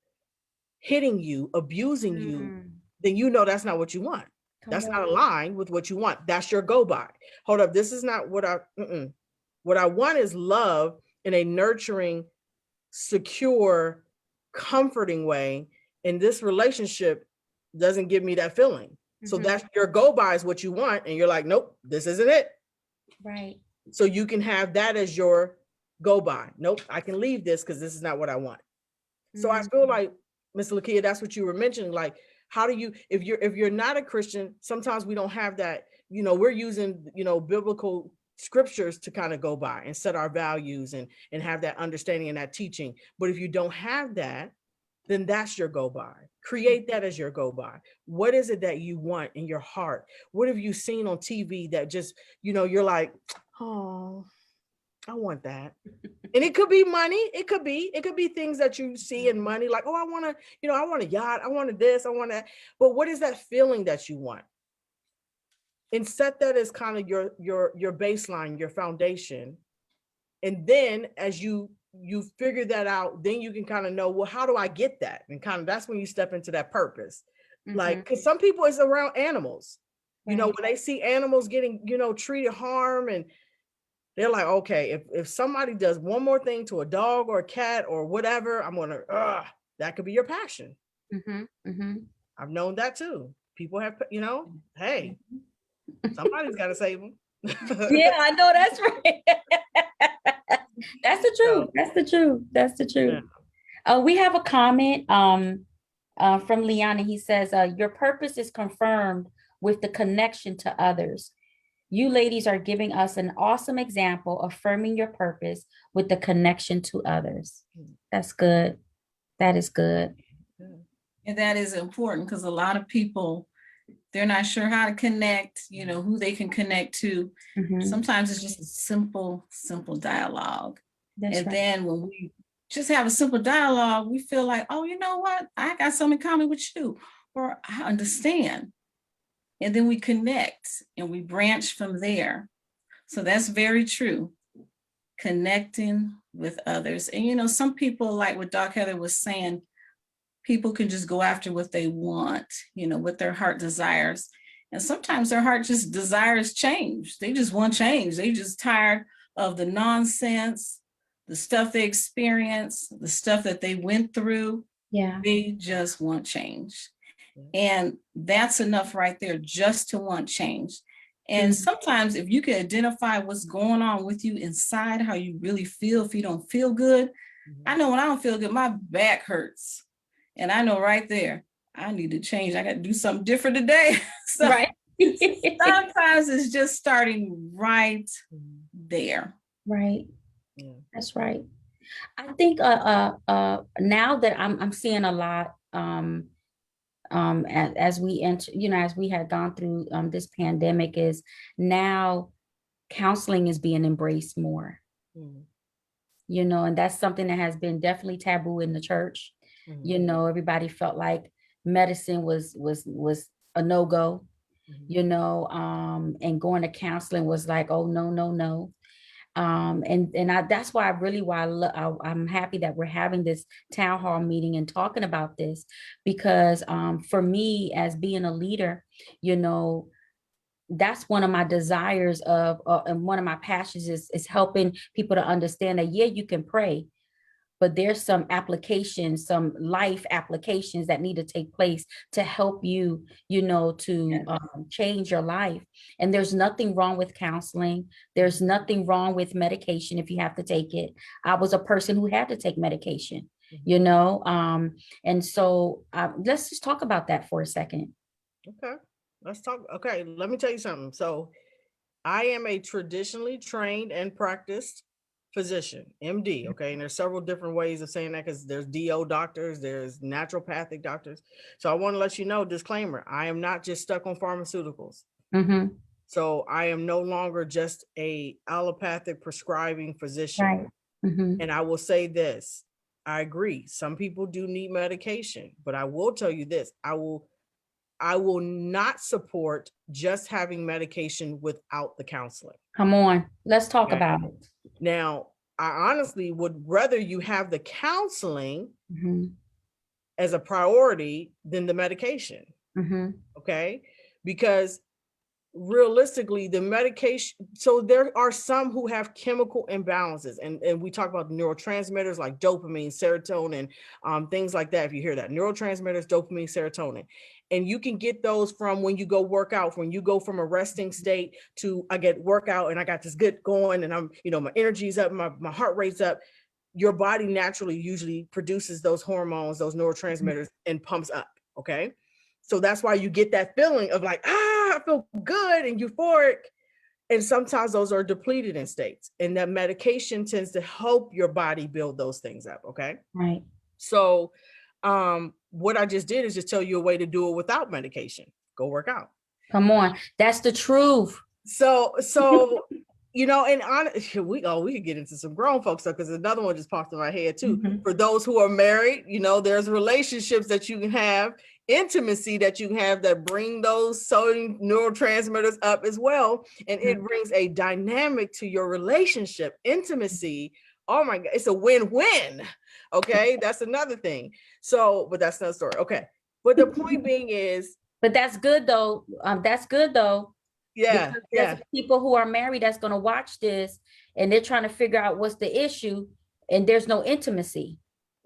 hitting you, abusing you, then that's not what you want. That's not aligned with what you want. That's your go by. Hold up, this is not what what I want is love in a nurturing, secure, comforting way. And this relationship doesn't give me that feeling. So that's your go by is what you want. And you're like, nope, this isn't it. Right. So you can have that as your go by. Nope, I can leave this because this is not what I want. So I feel like, Ms. Lakia, that's what you were mentioning. Like, how do you, if you're not a Christian, sometimes we don't have that, we're using, biblical scriptures to kind of go by and set our values and have that understanding and that teaching. But if you don't have that, then that's your go by. Create that as your go by. What is it that you want in your heart? What have you seen on TV that just, you're like, oh, I want that. And it could be money. It could be things that you see in money, like, oh, I want to, I want a yacht. I wanted this. I want that. But what is that feeling that you want? And set that as kind of your baseline, your foundation. And then as you figure that out, then you can kind of know, well, how do I get that? And kind of that's when you step into that purpose. Like, because some people it's around animals. When they see animals getting, treated harm, and they're like, okay, if somebody does one more thing to a dog or a cat or whatever, I'm gonna, that could be your passion. I've known that too. People have, hey, somebody's got to save them. Yeah, I know that's right. That's the truth. So, That's the truth. That's the yeah. truth. We have a comment from Liana. He says, your purpose is confirmed with the connection to others. You ladies are giving us an awesome example, affirming your purpose with the connection to others. That's good. That is good. And that is important because a lot of people, they're not sure how to connect, who they can connect to. Mhm. Sometimes it's just a simple dialogue. That's And right. then when we just have a simple dialogue, we feel like, oh, you know what? I got something in common with you, or I understand. And then we connect and we branch from there. So that's very true. Connecting with others. And some people, like what Doc Heather was saying, people can just go after what they want, what their heart desires. And sometimes their heart just desires change. They just want change. They just tired of the nonsense, the stuff they experience, the stuff that they went through. Yeah. They just want change. And that's enough right there just to want change. And sometimes if you can identify what's going on with you inside, how you really feel, if you don't feel good, I know when I don't feel good, my back hurts. And I know right there, I need to change. I got to do something different today. So Right. sometimes it's just starting right there. Right. Yeah. That's right. I think now that I'm seeing a lot as we enter, as we had gone through this pandemic, is now counseling is being embraced more. And that's something that has been definitely taboo in the church. Everybody felt like medicine was a no-go, and going to counseling was like, oh, no, no, no. That's why I'm happy that we're having this town hall meeting and talking about this, because for me, as being a leader, that's one of my desires and one of my passions is helping people to understand that, yeah, you can pray, but there's some applications, some life applications that need to take place to help you, to change your life. And there's nothing wrong with counseling. There's nothing wrong with medication if you have to take it. I was a person who had to take medication, and so let's just talk about that for a second. Okay, let's talk. Okay, let me tell you something. So I am a traditionally trained and practiced physician, MD. Okay, and there's several different ways of saying that, because there's DO doctors, there's naturopathic doctors. So I want to let you know, disclaimer, I am not just stuck on pharmaceuticals. So I am no longer just a allopathic prescribing physician. Right. And I will say this, I agree, some people do need medication, but I will tell you this, I will not support just having medication without the counseling. Come on, let's talk about it. Now, I honestly would rather you have the counseling as a priority than the medication. Okay, because realistically, the medication, so there are some who have chemical imbalances, and we talk about neurotransmitters like dopamine, serotonin, things like that. If you hear that, neurotransmitters, dopamine, serotonin, and you can get those from when you go work out, when you go from a resting state to I get workout and I got this good going and I'm, my energy's up, my heart rate's up. Your body naturally usually produces those hormones, those neurotransmitters, and pumps up. Okay, so that's why you get that feeling of like, I feel good and euphoric. And sometimes those are depleted in states, and that medication tends to help your body build those things up. Okay. Right. So what I just did is just tell you a way to do it without medication. Go work out. Come on. That's the truth. So and we could get into some grown folks stuff, because another one just popped in my head too. For those who are married, there's relationships that you can have, intimacy that you can have, that bring those sodium neurotransmitters up as well. And it brings a dynamic to your relationship, intimacy. Oh my God, it's a win-win. Okay, that's another thing. So, but that's another story. Okay, but the point being is, but that's good though. That's good though. Yeah. There's people who are married that's going to watch this and they're trying to figure out what's the issue, and there's no intimacy.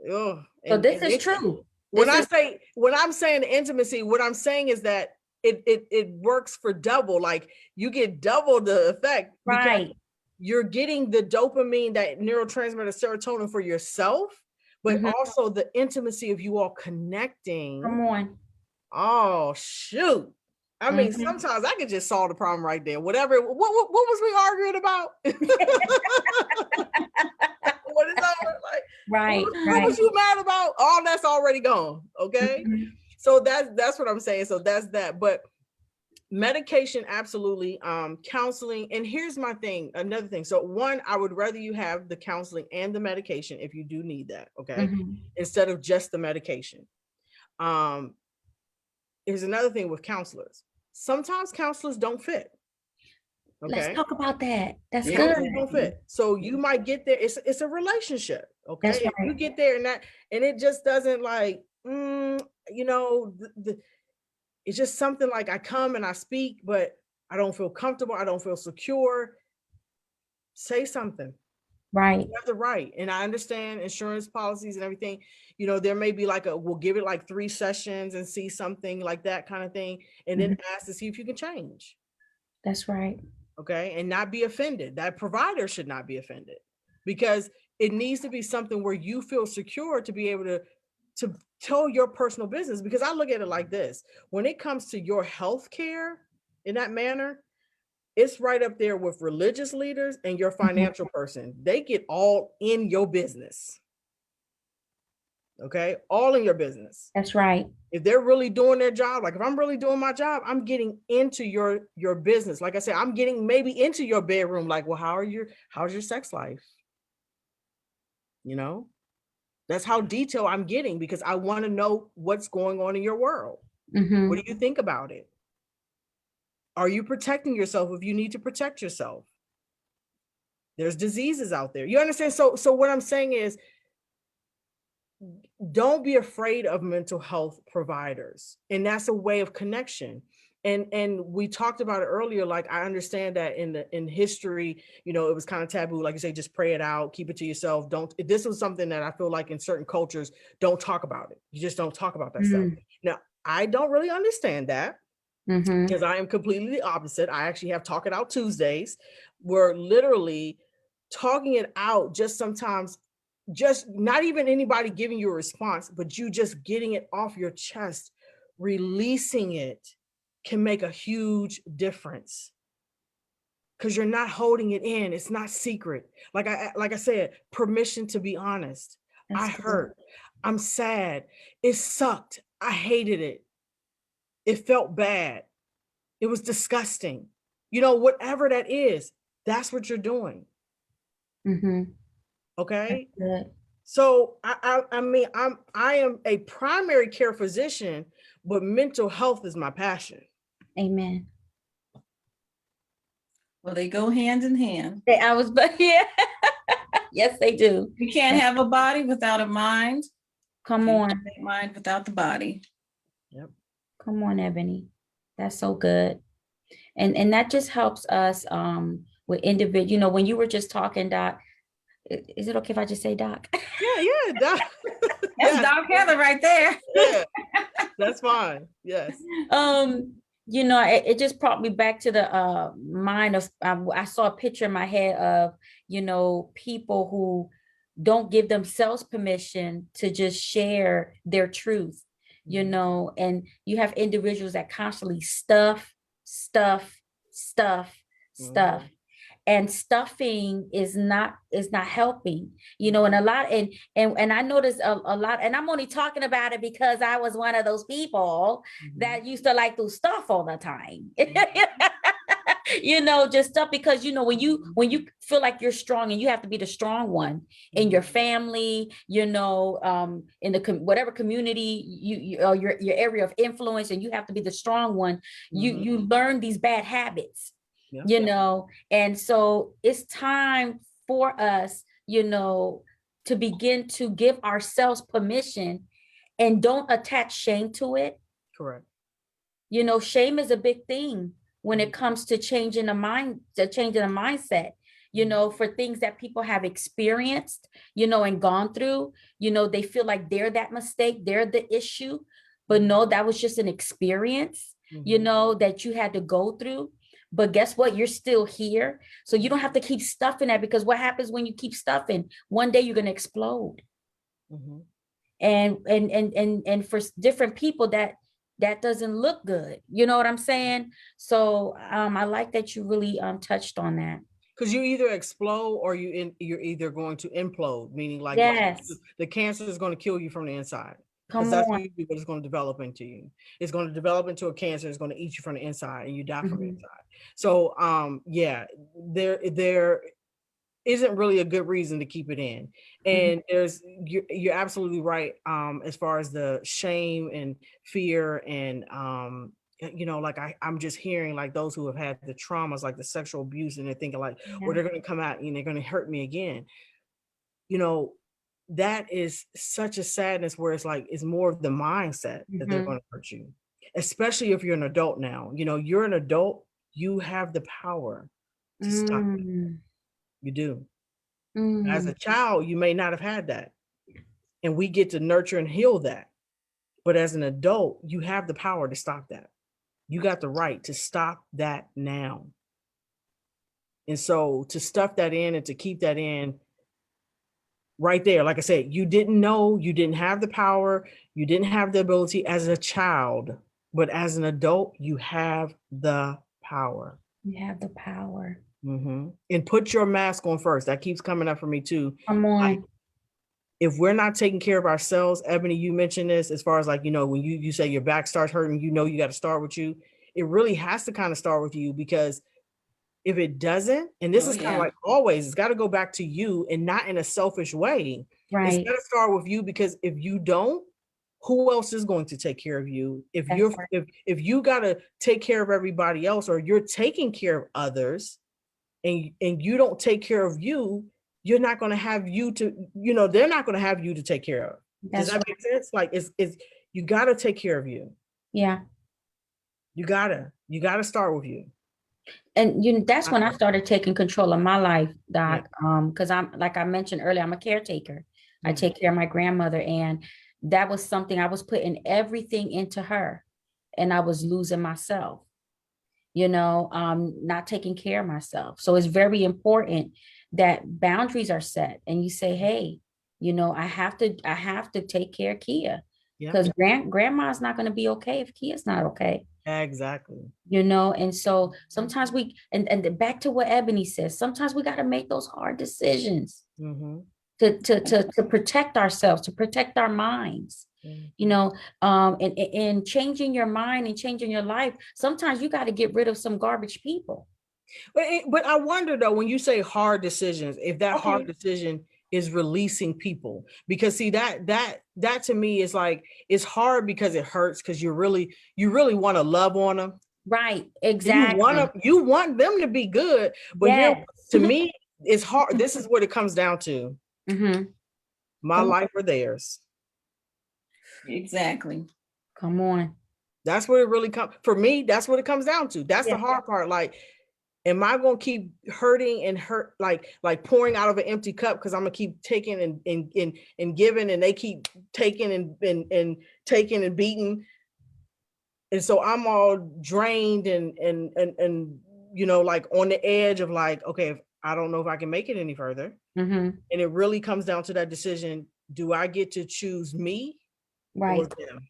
So this is true. When I'm saying the intimacy, what I'm saying is that it works for double. Like you get double the effect because Right. you're getting the dopamine, that neurotransmitter serotonin for yourself, but Mhm. also the intimacy of you all connecting. Come on. Oh shoot. I mean, Mhm. sometimes I could just solve the problem right there. Whatever. What was we arguing about? What is that like? Right, What right. was you mad about? All that's already gone. Okay. Mhm. So that's what I'm saying. So that's that. But medication, absolutely. Counseling. And here's my thing, another thing. So one, I would rather you have the counseling and the medication if you do need that. Okay. Mhm. Instead of just the medication. Here's another thing with counselors. Sometimes counselors don't fit. Let's Okay. talk about that. That's Yeah. good. Counselors don't fit. So you might get there. It's a relationship. Okay. That's If you right. get there and it just doesn't like, you know, it's just something like I come and I speak, but I don't feel comfortable. I don't feel secure. Say something. Right. You have the right. And I understand insurance policies and everything. You know, there may be like we'll give it like 3 sessions and see something like that kind of thing. And then ask to see if you can change. That's right. Okay. And not be offended. That provider should not be offended because it needs to be something where you feel secure to be able to tell your personal business. Because I look at it like this: when it comes to your health care in that manner, it's right up there with religious leaders and your financial person. They get all in your business. Okay. All in your business. That's right. If they're really doing their job, like if I'm really doing my job, I'm getting into your business. Like I said, I'm getting maybe into your bedroom. Like, well, how's your sex life? You know, that's how detailed I'm getting because I want to know what's going on in your world. Mhm. What do you think about it? Are you protecting yourself if you need to protect yourself? There's diseases out there. You understand? So what I'm saying is, don't be afraid of mental health providers, and that's a way of connection. And we talked about it earlier. Like I understand that in history, you know, it was kind of taboo. Like you say, just pray it out, keep it to yourself. Don't. This was something that I feel like in certain cultures, don't talk about it. You just don't talk about that stuff. Now, I don't really understand that Mhm. because I am completely the opposite. I actually have Talk It Out Tuesdays, where literally talking it out just sometimes, just not even anybody giving you a response, but you just getting it off your chest, releasing it can make a huge difference because you're not holding it in. It's not secret. Like I said, permission to be honest. That's I good. hurt. I'm sad. It sucked. I hated it. It felt bad. It was disgusting. You know, whatever that is, that's what you're doing. Mhm. Okay. Good. So I mean, I am a primary care physician, but mental health is my passion. Amen. Well, they go hand in hand. But yeah. Yes, they do. You can't have a body without a mind. Come Can't on. have a mind without the body. Yep. Come on, Ebony. That's so good. And that just helps us with individual, you know, when you were just talking, Doc, is it okay if I just say Doc? Yeah, That's yes, Doc Heather right there. yeah, that's fine. Yes. You know, it just brought me back to the mind of I saw a picture in my head of, you know, people who don't give themselves permission to just share their truth, you know, and you have individuals that constantly stuff, stuff. And stuffing is not helping, you know, and a lot and I noticed a lot, and I'm only talking about it because I was one of those people that used to like to stuff all the time. You know, just stuff because, you know, when you feel like you're strong and you have to be the strong one in your family, you know, in the whatever community you your area of influence, and you have to be the strong one, you learn these bad habits, you know. And so it's time for us, you know, to begin to give ourselves permission and don't attach shame to it. Correct. You know, shame is a big thing when it comes to changing the mind, to changing the mindset, you know, for things that people have experienced, you know, and gone through. You know, they feel like they're that mistake, they're the issue, but no, that was just an experience. you Mhm. know, that you had to go through. But guess what? You're still here. So you don't have to keep stuffing that, because what happens when you keep stuffing? One day you're going to explode. Mhm. And for different people that doesn't look good. You know what I'm saying? So I like that you really touched on that. Because you either explode or you're either going to implode, meaning like Yes. the cancer is going to kill you from the inside. Because Come that's on. usually what it's going to develop into you. It's going to develop into a cancer. It's going to eat you from the inside, and you die from the Mhm. inside. So, yeah, there isn't really a good reason to keep it in. Mhm. And you're absolutely right. As far as the shame and fear and like I'm just hearing like those who have had the traumas, like the sexual abuse, and they're thinking like, or Yeah. they're going to come out and they're going to hurt me again. You know, that is such a sadness where it's like it's more of the mindset that they're Mhm. going to hurt you, especially if you're an adult now. You're an adult, you have the power to stop it. Mm. You do. As Mm. a child, you may not have had that. And we get to nurture and heal that. But as an adult, you have the power to stop that. You got the right to stop that now. And so to stuff that in and to keep that in right there, like I said, you didn't know, you didn't have the power, you didn't have the ability as a child, but as an adult, you have the power. You have the power. And put your mask on first. That keeps coming up for me too. Come Like, on. if we're not taking care of ourselves, Ebony, you mentioned this as far as like, when you say your back starts hurting, you got to start with you. It really has to kind of start with you, because if it doesn't, and this Oh, is kind of yeah. like always, it's got to go back to you and not in a selfish way. It's Right. got to start with you, because if you don't, who else is going to take care of you? If That's you're right. if you got to take care of everybody else, or you're taking care of others, and you don't take care of you, you're not going to have you to, they're not going to have you to take care of. Does That's that right. make sense? Like it's you got to take care of you. Yeah. You got to start with you. And that's when I I- started taking control of my life, yeah. Doc. Because I'm, like I mentioned earlier, I'm a caretaker. I Mhm. take care of my grandmother, and that was something I was putting everything into her, and I was losing myself, not taking care of myself. So it's very important that boundaries are set, and you say, hey, I have to take care of Kia, Yeah, because grandma's not going to be okay if Kia's not okay. exactly. And so sometimes and back to what Ebony says, sometimes we got to make those hard decisions Hmm. to protect ourselves, to protect our minds. And changing your mind and changing your life, sometimes you got to get rid of some garbage people. But I wonder though, when you say hard decisions, if that hard Okay. decision is releasing people, because see that to me is like, it's hard because it hurts, because you really want to love on them. Right. You want Exactly. them to be good, but here, Yes. to me, it's hard. This is what it comes down to: Mm-hmm. my Come on. life or theirs. Exactly. Come on. That's what it really comes for me. That's what it comes down to. That's the Yeah. hard part. Like, am I gonna keep hurting and hurt, like pouring out of an empty cup, because I'm gonna keep taking and giving, and they keep taking and taking and beating, and so I'm all drained and like on the edge of like, okay, if I don't know if I can make it any further. Mm-hmm. And it really comes down to that decision: do I get to choose me or Right. them?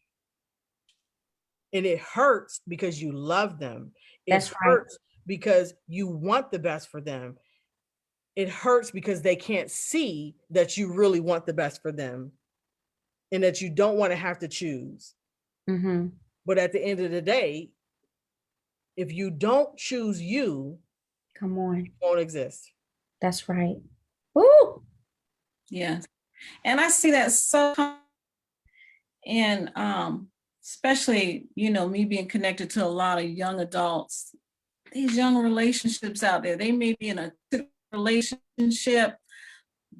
And it hurts because you love them. It That's right. hurts because you want the best for them. It hurts because they can't see that you really want the best for them, and that you don't want to have to choose. Mm-hmm. But at the end of the day, if you don't choose you, Come you on. won't exist. That's right. Woo! Yes. And I see that so, and especially, me being connected to a lot of young adults, these young relationships out there, they may be in a relationship,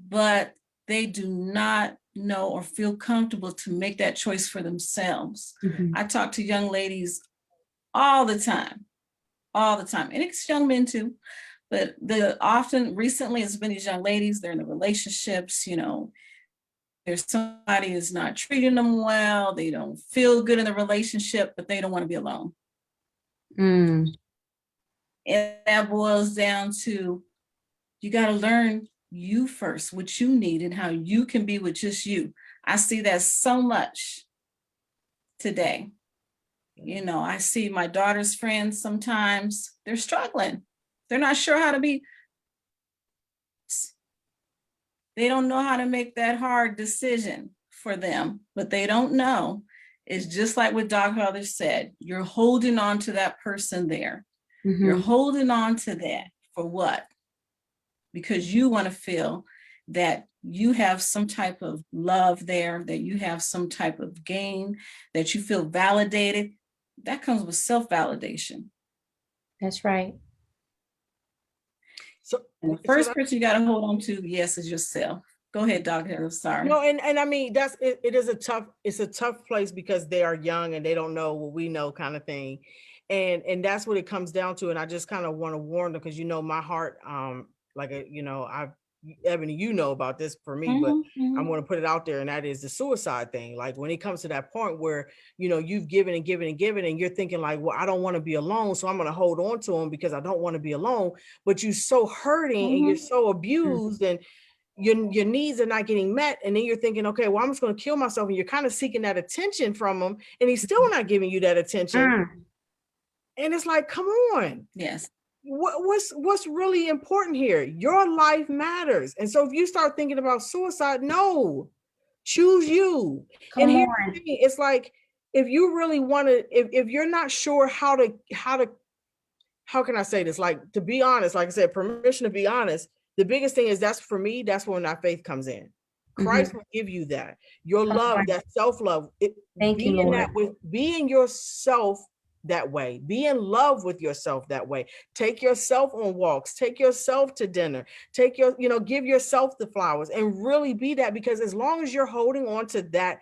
but they do not know or feel comfortable to make that choice for themselves. Mm-hmm. I talk to young ladies all the time, and it's young men too. But recently it's been these young ladies, they're in the relationships, there's somebody is not treating them well, they don't feel good in the relationship, but they don't want to be alone. Mm. And that boils down to, you got to learn you first, what you need and how you can be with just you. I see that so much today. You know, I see my daughter's friends sometimes, they're struggling. They're not sure how to be. They don't know how to make that hard decision for them, but they don't know. It's just like what Dr. Heather said, you're holding on to that person there. You're holding on to that for what? Because you want to feel that you have some type of love there, that you have some type of gain, that you feel validated. That comes with self-validation. That's right. So and the first person you got to hold on to, yes, is yourself. Go ahead, Dr. I'm sorry. No, and I mean, that's it. It is it's a tough place because they are young and they don't know what we know, kind of thing. And that's what it comes down to. And I just kind of want to warn them because, you know, my heart, Ebony, you know about this for me, but I'm going to put it out there, and that is the suicide thing. Like when it comes to that point where, you know, you've given and given and given, and you're thinking like, well, I don't want to be alone, so I'm going to hold on to them because I don't want to be alone. But you're so hurting and you're so abused and your needs are not getting met. And then you're thinking, okay, well, I'm just going to kill myself. And you're kind of seeking that attention from him, and he's still not giving you that attention. And it's like, come on. Yes. What's really important here? Your life matters. And so if you start thinking about suicide, no, choose you. And here's the thing, it's like, if you really want to, if you're not sure how can I say this? Like, to be honest, like I said, permission to be honest, the biggest thing is, that's for me, that's when our faith comes in. Christ will give you that. Your love, that self-love. Thank you, Lord. Being yourself that way. Be in love with yourself that way. Take yourself on walks. Take yourself to dinner. Take give yourself the flowers and really be that, because as long as you're holding on to that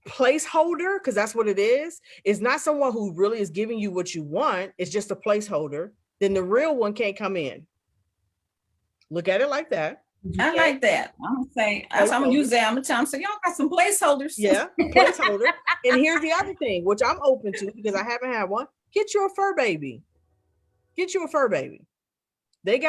placeholder, because that's what it is, it's not someone who really is giving you what you want, it's just a placeholder, then the real one can't come in. Look at it like that. I like that. I'm gonna say, I'm gonna use that. I'm gonna tell them, so y'all got some placeholders. Yeah, placeholder. And here's the other thing, which I'm open to because I haven't had one. Get you a fur baby. Get you a fur baby. They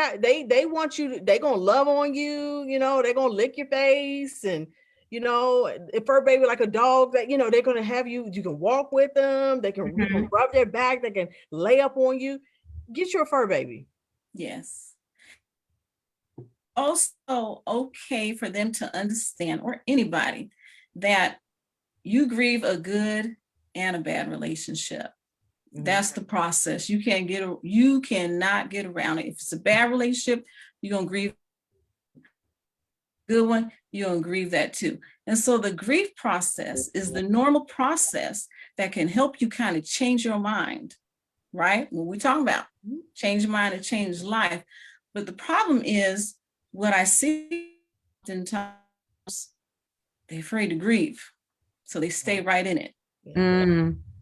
want you to, they gonna love on you, they're gonna lick your face, and a fur baby like a dog that, they're gonna have you can walk with them, they can, you can rub their back, they can lay up on you. Get you a fur baby. Yes. Also okay for them to understand, or anybody, that you grieve a good and a bad relationship. That's the process. You cannot get around it. If it's a bad relationship, you're gonna grieve. Good one, you're gonna grieve that too. And so the grief process is the normal process that can help you kind of change your mind, right? What we're talking about, change your mind and change life. But the problem is, what I see oftentimes, they're afraid to grieve, so they stay right in it.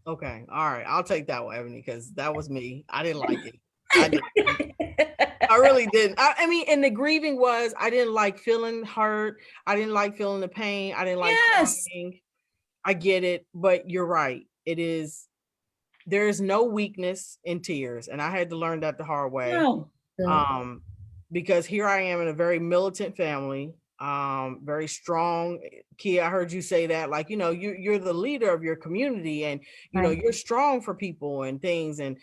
Okay, all right, I'll take that one, Ebony, because that was me. I didn't like it. I really didn't. I mean, and the grieving was, I didn't like feeling hurt. I didn't like feeling the pain. I didn't like crying. I get it, but you're right. There is no weakness in tears, and I had to learn that the hard way. No. Because here I am in a very militant family, very strong. Kia, I heard you say that, like, you're the leader of your community, and you're strong for people and things. And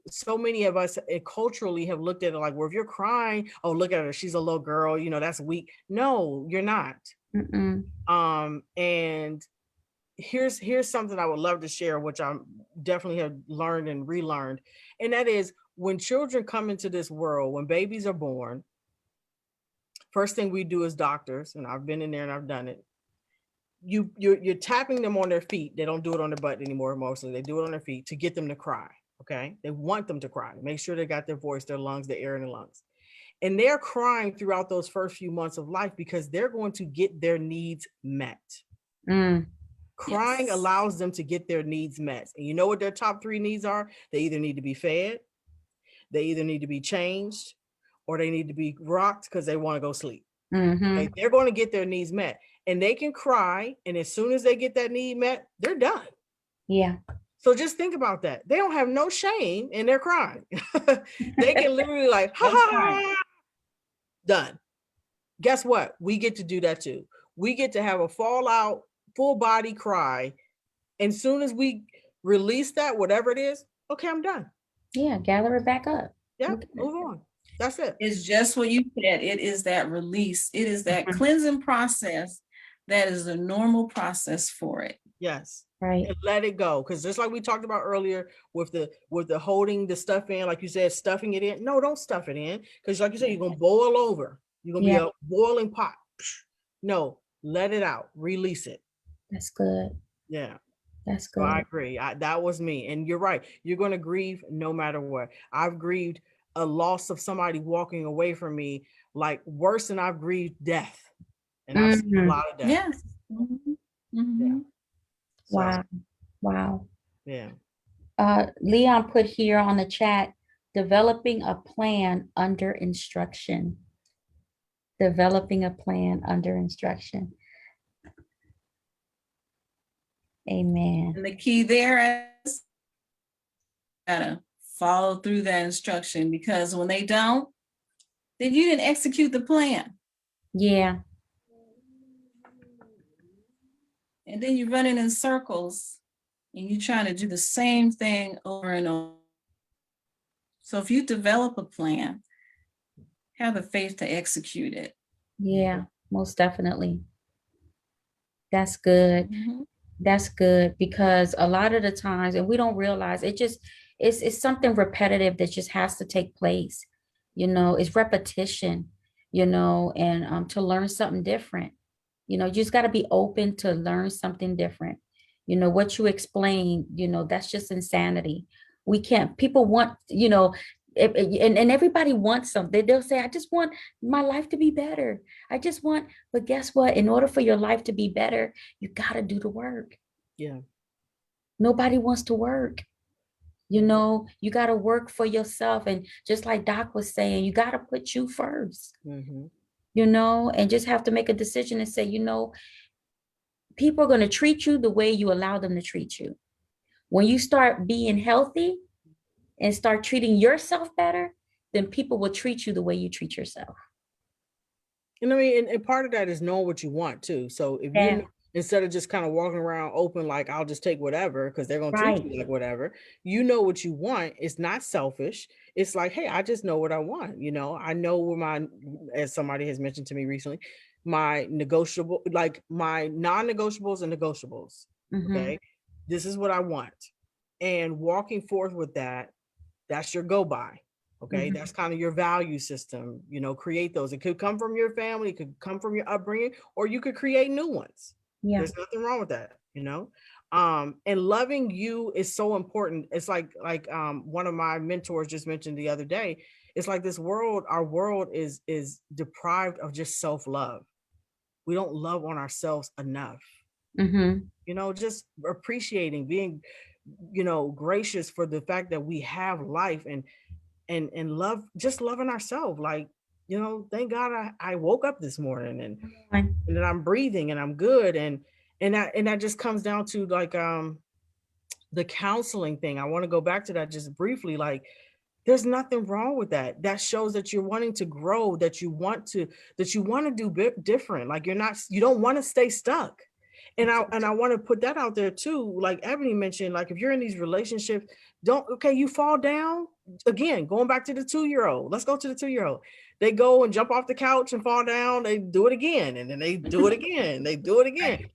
so many of us culturally have looked at it like, well, if you're crying, oh, look at her, she's a little girl, that's weak. No, you're not. And here's something I would love to share, which I definitely have learned and relearned, and that is, when children come into this world, when babies are born, first thing we do as doctors, and I've been in there and I've done it, you're tapping them on their feet. They don't do it on their butt anymore. Mostly they do it on their feet to get them to cry. Okay, they want them to cry, make sure they got their voice, their lungs, the air in the lungs, and they're crying throughout those first few months of life because they're going to get their needs met. Crying allows them to get their needs met. And you know what their top 3 needs are? They either need to be fed, they either need to be changed, or they need to be rocked because they want to go sleep. Okay? They're going to get their needs met, and they can cry. And as soon as they get that need met, they're done. Yeah. So just think about that. They don't have no shame in their crying. They can literally like, ha ha ha, done. Guess what? We get to do that too. We get to have a fallout, full body cry. And soon as we release that, whatever it is, okay, I'm done. Yeah, gather it back up. Yeah, move on. That's it. It's just what you said. It is that release. It is that cleansing process that is the normal process for it. Yes. Right. And let it go. Because just like we talked about earlier with the holding the stuff in, like you said, stuffing it in. No, don't stuff it in. Because like you said, you're gonna boil over. You're gonna be a boiling pot. No, let it out. Release it. That's good. Yeah. That's So good. I agree. That was me. And you're right. You're going to grieve no matter what. I've grieved a loss of somebody walking away from me, like worse than I've grieved death. And I've seen a lot of death. Yes. Yeah. So, Wow. Wow. yeah. Leon put here on the chat, developing a plan under instruction. Developing a plan under instruction. Amen. And the key there is gotta follow through that instruction, because when they don't, then you didn't execute the plan. Yeah. And then you're running in circles and you're trying to do the same thing over and over. So if you develop a plan, have the faith to execute it. Yeah, most definitely. That's good. That's good, because a lot of the times, and we don't realize it, just it's something repetitive that just has to take place. It's repetition, and to learn something different. You just got to be open to learn something different. What you explain, that's just insanity. We can't, people want, and everybody wants something. They'll say, I just want my life to be better. But guess what? In order for your life to be better, you got to do the work. Yeah. Nobody wants to work. You got to work for yourself. And just like Doc was saying, you got to put you first, and just have to make a decision and say, people are going to treat you the way you allow them to treat you. When you start being healthy and start treating yourself better, then people will treat you the way you treat yourself. And I mean, and part of that is knowing what you want too. So if you, instead of just kind of walking around open, like I'll just take whatever, because they're going to treat you like whatever, what you want. It's not selfish. It's like, hey, I just know what I want. I know where as somebody has mentioned to me recently, my negotiable, like my non-negotiables and negotiables. Okay. This is what I want. And walking forth with that, that's your go by. Okay. That's kind of your value system, create those. It could come from your family, it could come from your upbringing, or you could create new ones. Yeah. There's nothing wrong with that, and loving you is so important. It's like one of my mentors just mentioned the other day. It's like our world is deprived of just self-love. We don't love on ourselves enough. Just appreciating, being, gracious for the fact that we have life and love, just loving ourselves. Like, thank God I woke up this morning and that I'm breathing and I'm good. And that just comes down to like, the counseling thing. I want to go back to that just briefly. Like, there's nothing wrong with that. That shows that you're wanting to grow, that you want to do different. Like you don't want to stay stuck. And I want to put that out there too. Like Ebony mentioned, like if you're in these relationships, you fall down again, going back to the 2-year-old. Let's go to the 2-year-old. They go and jump off the couch and fall down. They do it again. And then they do it again. They do it again.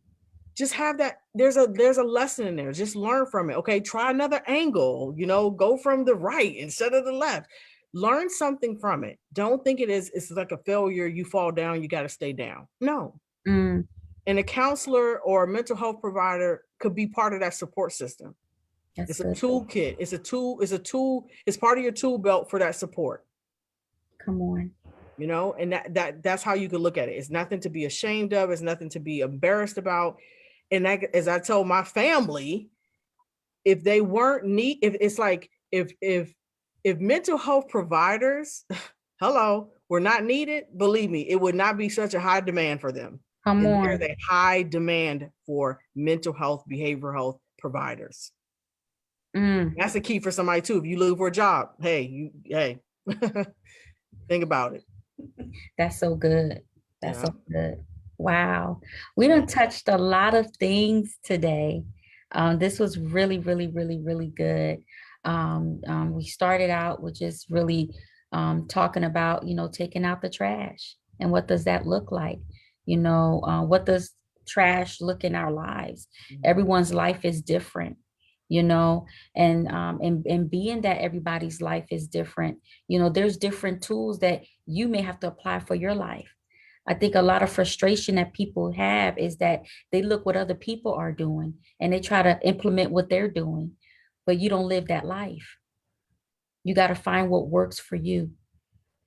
Just have that. There's a lesson in there. Just learn from it. Okay. Try another angle, go from the right instead of the left. Learn something from it. Don't think it's like a failure. You fall down, you got to stay down. No. And a counselor or a mental health provider could be part of that support system. It's a toolkit. It's a tool. It's part of your tool belt for that support. Come on. And that's how you could look at it. It's nothing to be ashamed of. It's nothing to be embarrassed about. And as I told my family, if they weren't if mental health providers, were not needed, believe me, it would not be such a high demand for them. Come on. There's a high demand for mental health, behavioral health providers. That's the key for somebody too. If you look for a job, hey, think about it. That's so good. That's Yeah. so good. Wow. We done touched a lot of things today. This was really, really, really, really good. We started out with just really talking about, taking out the trash and what does that look like? What does trash look in our lives? Everyone's life is different, you know, and being that everybody's life is different, there's different tools that you may have to apply for your life. I think a lot of frustration that people have is that they look what other people are doing and they try to implement what they're doing, but you don't live that life. You got to find what works for you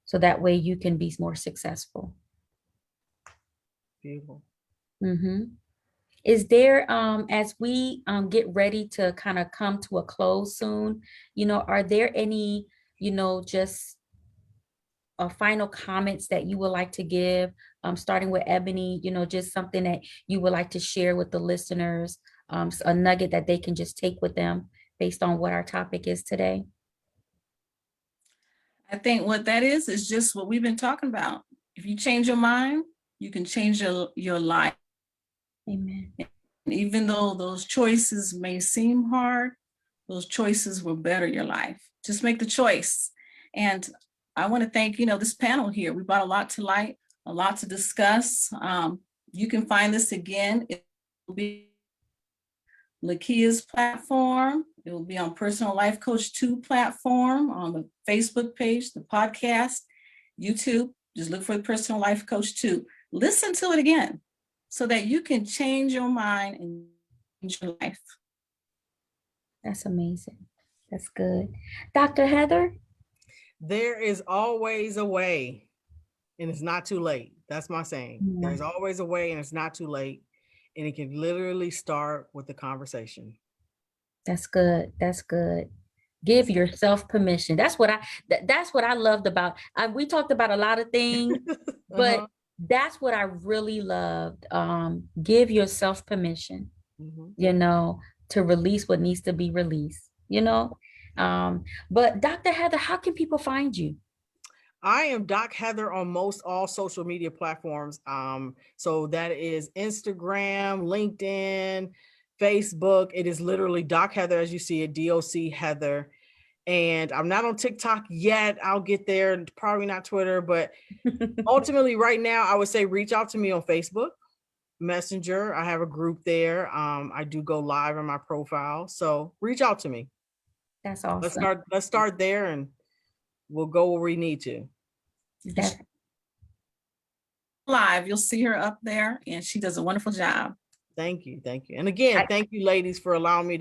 so that way you can be more successful. Beautiful. Mm-hmm. Is there, as we get ready to kind of come to a close soon, are there any, just final comments that you would like to give, starting with Ebony, just something that you would like to share with the listeners, a nugget that they can just take with them based on what our topic is today? I think what that is just what we've been talking about. If you change your mind, you can change your life. Amen. Even though those choices may seem hard, those choices will better your life. Just make the choice. And I want to thank, this panel here. We brought a lot to light, a lot to discuss. You can find this again. It will be Lakia's platform. It will be on Personal Life Coach 2 platform, on the Facebook page, the podcast, YouTube. Just look for the Personal Life Coach 2. Listen to it again so that you can change your mind and change your life. That's amazing. That's good. Dr. Heather? There is always a way, and it's not too late. That's my saying. Yeah. There's always a way, and it's not too late. And it can literally start with the conversation. That's good. That's good. Give yourself permission. That's what I loved about. We talked about a lot of things, but that's what I really loved. Give yourself permission, to release what needs to be released. But Dr. Heather, how can people find you? I am Doc Heather on most all social media platforms. So that is Instagram, LinkedIn, Facebook. It is literally Doc Heather, as you see it, DOC Heather. And I'm not on TikTok yet. I'll get there, probably not Twitter, but ultimately right now I would say reach out to me on Facebook Messenger. I have a group there. I do go live on my profile. So reach out to me. That's awesome. Let's start there and we'll go where we need to. That's live. You'll see her up there, and she does a wonderful job. Thank you. And again, thank you, ladies, for allowing me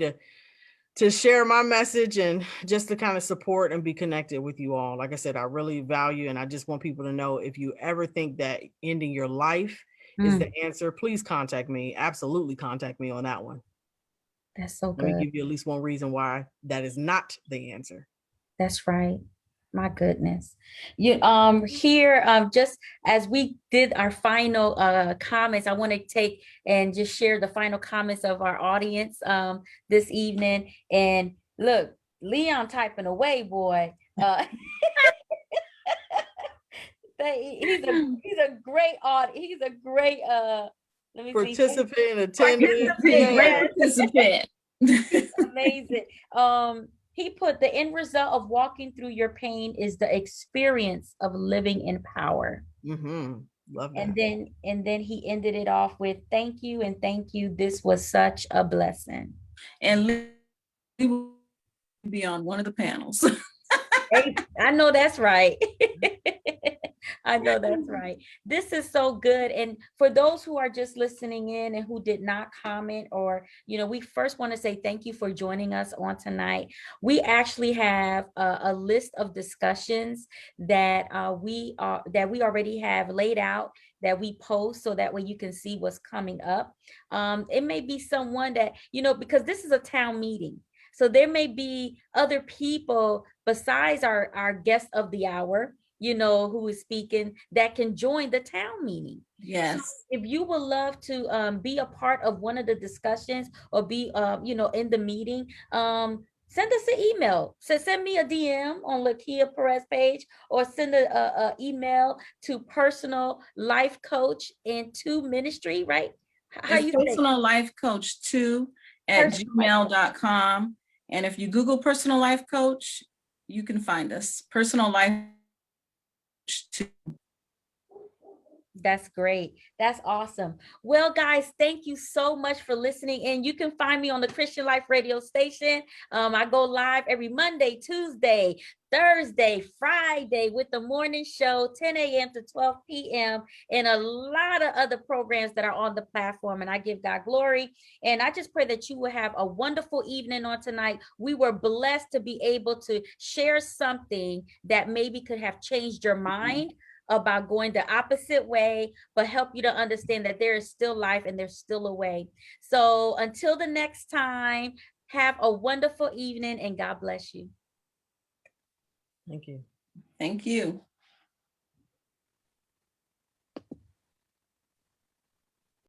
to share my message and just to kind of support and be connected with you all. Like I said, I really value, and I just want people to know, if you ever think that ending your life is the answer, please contact me. Absolutely contact me on that one. That's so good. Let me give you at least one reason why that is not the answer. That's right. My goodness. Here, just as we did our final comments, I want to take and just share the final comments of our audience this evening. And look, Leon typing away, boy. He's a great he's a great let me participant, attendant. Great participant. Amazing. He put the end result of walking through your pain is the experience of living in power. Love that. And then he ended it off with thank you and thank you. This was such a blessing. And we will be on one of the panels. I know that's right. I know that's right. This is so good. And for those who are just listening in and who did not comment, or, we first want to say thank you for joining us on tonight. We actually have a list of discussions that we already have laid out, that we post, so that way you can see what's coming up. It may be someone that, because this is a town meeting. So there may be other people besides our guest of the hour, who is speaking, that can join the town meeting. Yes. So if you would love to be a part of one of the discussions or be, in the meeting, send us an email. So send me a DM on Lakia Perez page, or send a email to personal life coach into ministry, right? How It's you say personal life coach 2 at personal life coach? gmail.com. And if you Google personal life coach, you can find us. Personal life coach 2. That's great. That's awesome. Well, guys, thank you so much for listening. And you can find me on the Christian Life radio station. I go live every Monday, Tuesday, Thursday, Friday with the morning show, 10 a.m. to 12 p.m., and a lot of other programs that are on the platform. And I give God glory. And I just pray that you will have a wonderful evening on tonight. We were blessed to be able to share something that maybe could have changed your mind about going the opposite way, but help you to understand that there is still life and there's still a way. So until the next time, have a wonderful evening and God bless you. Thank you. Thank you.